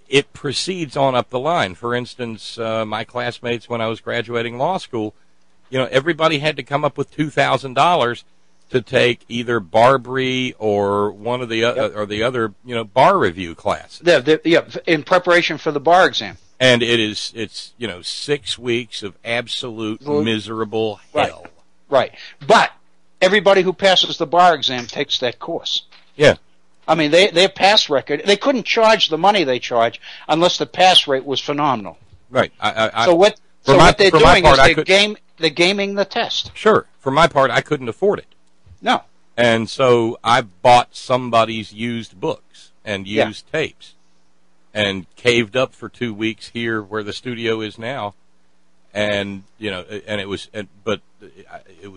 it proceeds on up the line. For instance, my classmates when I was graduating law school, you know, everybody had to come up with $2,000 to take either Barbary or one of the or the other, you know, bar review class. Yeah, in preparation for the bar exam. And it's you know 6 weeks of absolute miserable hell. Right. But everybody who passes the bar exam takes that course. Yeah. I mean, their pass record, they couldn't charge the money they charge unless the pass rate was phenomenal. Right. So what they're doing is they're gaming the test. Sure. For my part, I couldn't afford it. No. And so I bought somebody's used books and used tapes and caved up for 2 weeks here where the studio is now. And, you know, and it was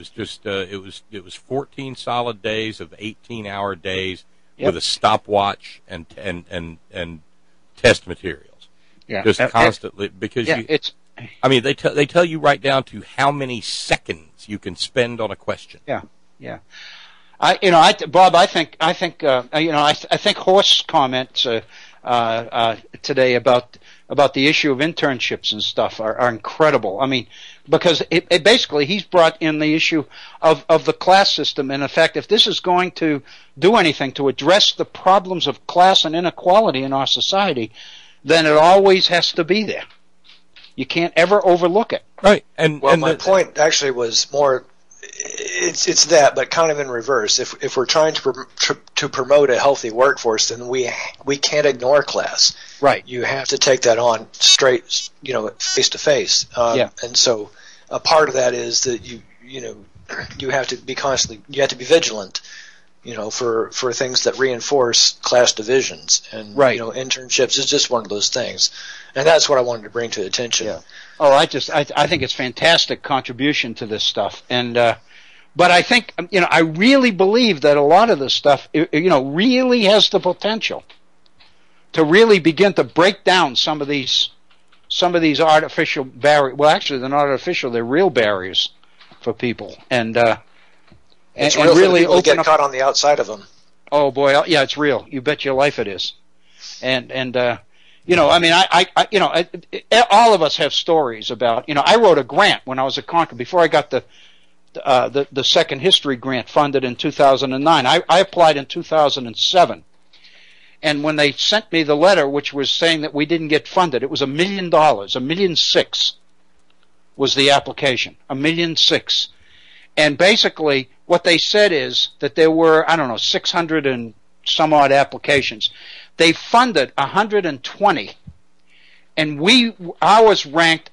just, it was 14 solid days of 18-hour days with a stopwatch and test materials. Yeah. Just constantly, because I mean, they tell you right down to how many seconds you can spend on a question. Yeah. Yeah. Bob, I think Horst's comments today about the issue of internships and stuff are incredible. I mean, because it basically he's brought in the issue of the class system. And in fact, if this is going to do anything to address the problems of class and inequality in our society, then it always has to be there. You can't ever overlook it. Right. My point actually was more. It's that, but kind of in reverse. If we're trying to promote a healthy workforce, then we can't ignore class. Right. You have to take that on straight, you know, face to face. And so a part of that is that you have to be vigilant, you know, for things that reinforce class divisions. And you know, internships is just one of those things, and that's what I wanted to bring to attention. Yeah. Oh, I think it's fantastic contribution to this stuff, and but I think, you know, I really believe that a lot of this stuff, you know, really has the potential to really begin to break down some of these artificial barriers. Well, actually, they're not artificial; they're real barriers for people, and it's real really for people to get caught on the outside of them. Oh boy, yeah, it's real. You bet your life it is, and. You know, I mean, all of us have stories about, you know, I wrote a grant when I was at Concord before I got the second history grant funded in 2009. I applied in 2007. And when they sent me the letter, which was saying that we didn't get funded, it was $1 million, $1.6 million was the application, $1.6 million. And basically what they said is that there were, 600 and some odd applications. They funded 120, and ours ranked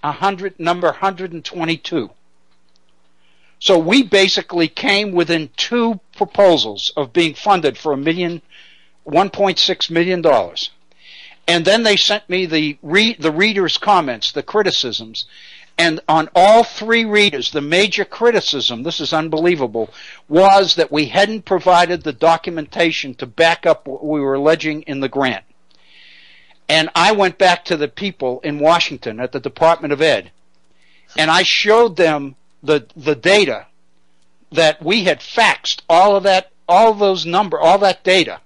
number 122. So we basically came within 2 proposals of being funded for $1 million $1.6 million. And then they sent me the readers' comments, the criticisms. And on all three readers, the major criticism, this is unbelievable, was that we hadn't provided the documentation to back up what we were alleging in the grant. And I went back to the people in Washington at the Department of Ed, and I showed them the data that we had faxed all that data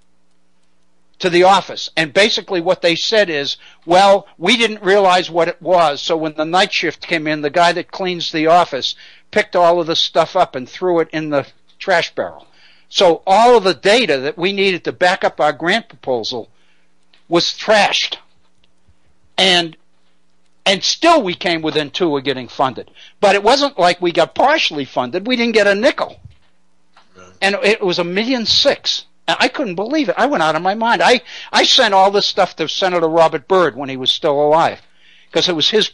to the office. And basically what they said is, well, we didn't realize what it was, so when the night shift came in, the guy that cleans the office picked all of the stuff up and threw it in the trash barrel. So all of the data that we needed to back up our grant proposal was trashed. And still we came within 2 of getting funded. But it wasn't like we got partially funded. We didn't get a nickel. And it was $1.6 million. And I couldn't believe it. I went out of my mind. I sent all this stuff to Senator Robert Byrd when he was still alive, because it was his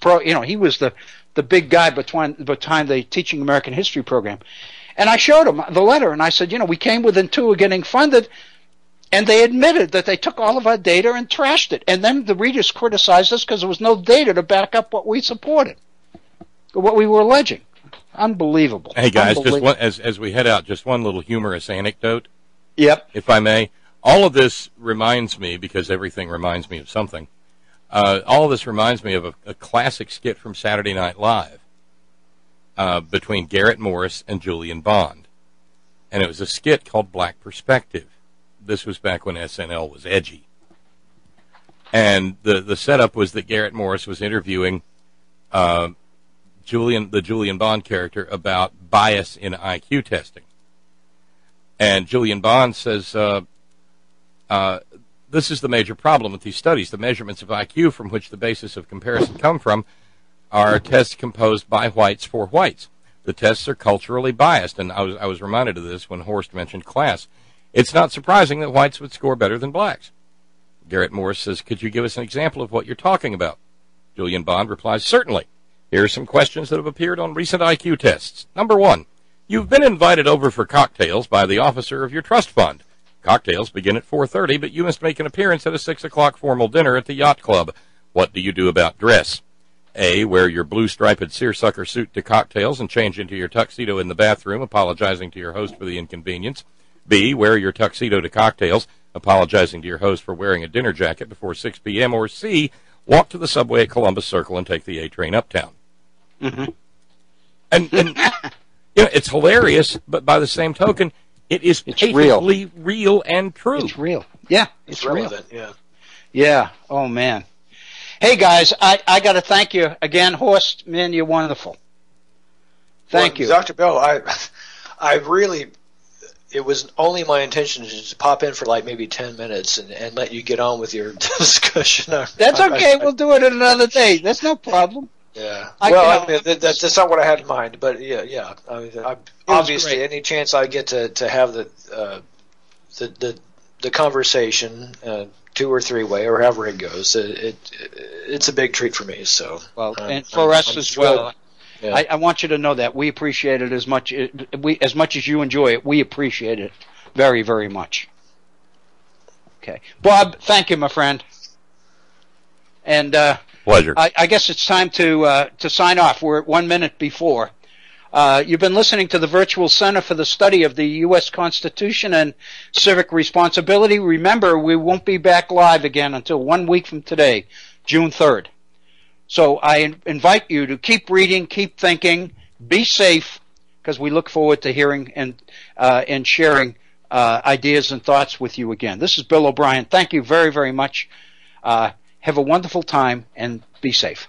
he was the big guy behind the Teaching American History program. And I showed him the letter, and I said, we came within 2 of getting funded, and they admitted that they took all of our data and trashed it. And then the readers criticized us because there was no data to back up what we supported, what we were alleging. Unbelievable. Hey guys, Unbelievable. Just as we head out, just one little humorous anecdote. Yep. If I may. All of this reminds me, because everything reminds me of something, all of this reminds me of a classic skit from Saturday Night Live between Garrett Morris and Julian Bond. And it was a skit called Black Perspective. This was back when SNL was edgy. And the setup was that Garrett Morris was interviewing the Julian Bond character about bias in IQ testing. And Julian Bond says, this is the major problem with these studies. The measurements of IQ from which the basis of comparison come from are tests composed by whites for whites. The tests are culturally biased, and I was reminded of this when Horst mentioned class. It's not surprising that whites would score better than blacks. Garrett Morris says, could you give us an example of what you're talking about? Julian Bond replies, certainly. Here are some questions that have appeared on recent IQ tests. Number 1. You've been invited over for cocktails by the officer of your trust fund. Cocktails begin at 4:30, but you must make an appearance at a 6 o'clock formal dinner at the yacht club. What do you do about dress? A. Wear your blue striped seersucker suit to cocktails and change into your tuxedo in the bathroom, apologizing to your host for the inconvenience. B. Wear your tuxedo to cocktails, apologizing to your host for wearing a dinner jacket before 6 p.m. Or C. Walk to the subway at Columbus Circle and take the A train uptown. Mm-hmm. And it's hilarious, but by the same token, it's patently real and true. It's real. Yeah, it's relevant. Real. Yeah. Oh man. Hey guys, I got to thank you again, Horst. Man, you're wonderful. Thank you, Dr. Bell. I really. It was only my intention to just pop in for like maybe 10 minutes and let you get on with your discussion. That's okay. We'll do it another day. That's no problem. Yeah. That's not what I had in mind, but yeah. Obviously, any chance I get to have the conversation, 2 or 3 way, or however it goes, it's a big treat for me. So and for us as well. Yeah. I want you to know that we appreciate it as much as you enjoy it. We appreciate it very, very much. Okay, Bob, thank you, my friend. And pleasure. I guess it's time to sign off. We're at 1 minute before. You've been listening to the Virtual Center for the Study of the U.S. Constitution and Civic Responsibility. Remember, we won't be back live again until 1 week from today, June 3rd. So I invite you to keep reading, keep thinking, be safe, because we look forward to hearing and sharing ideas and thoughts with you again. This is Bill O'Brien. Thank you very, very much. Have a wonderful time and be safe.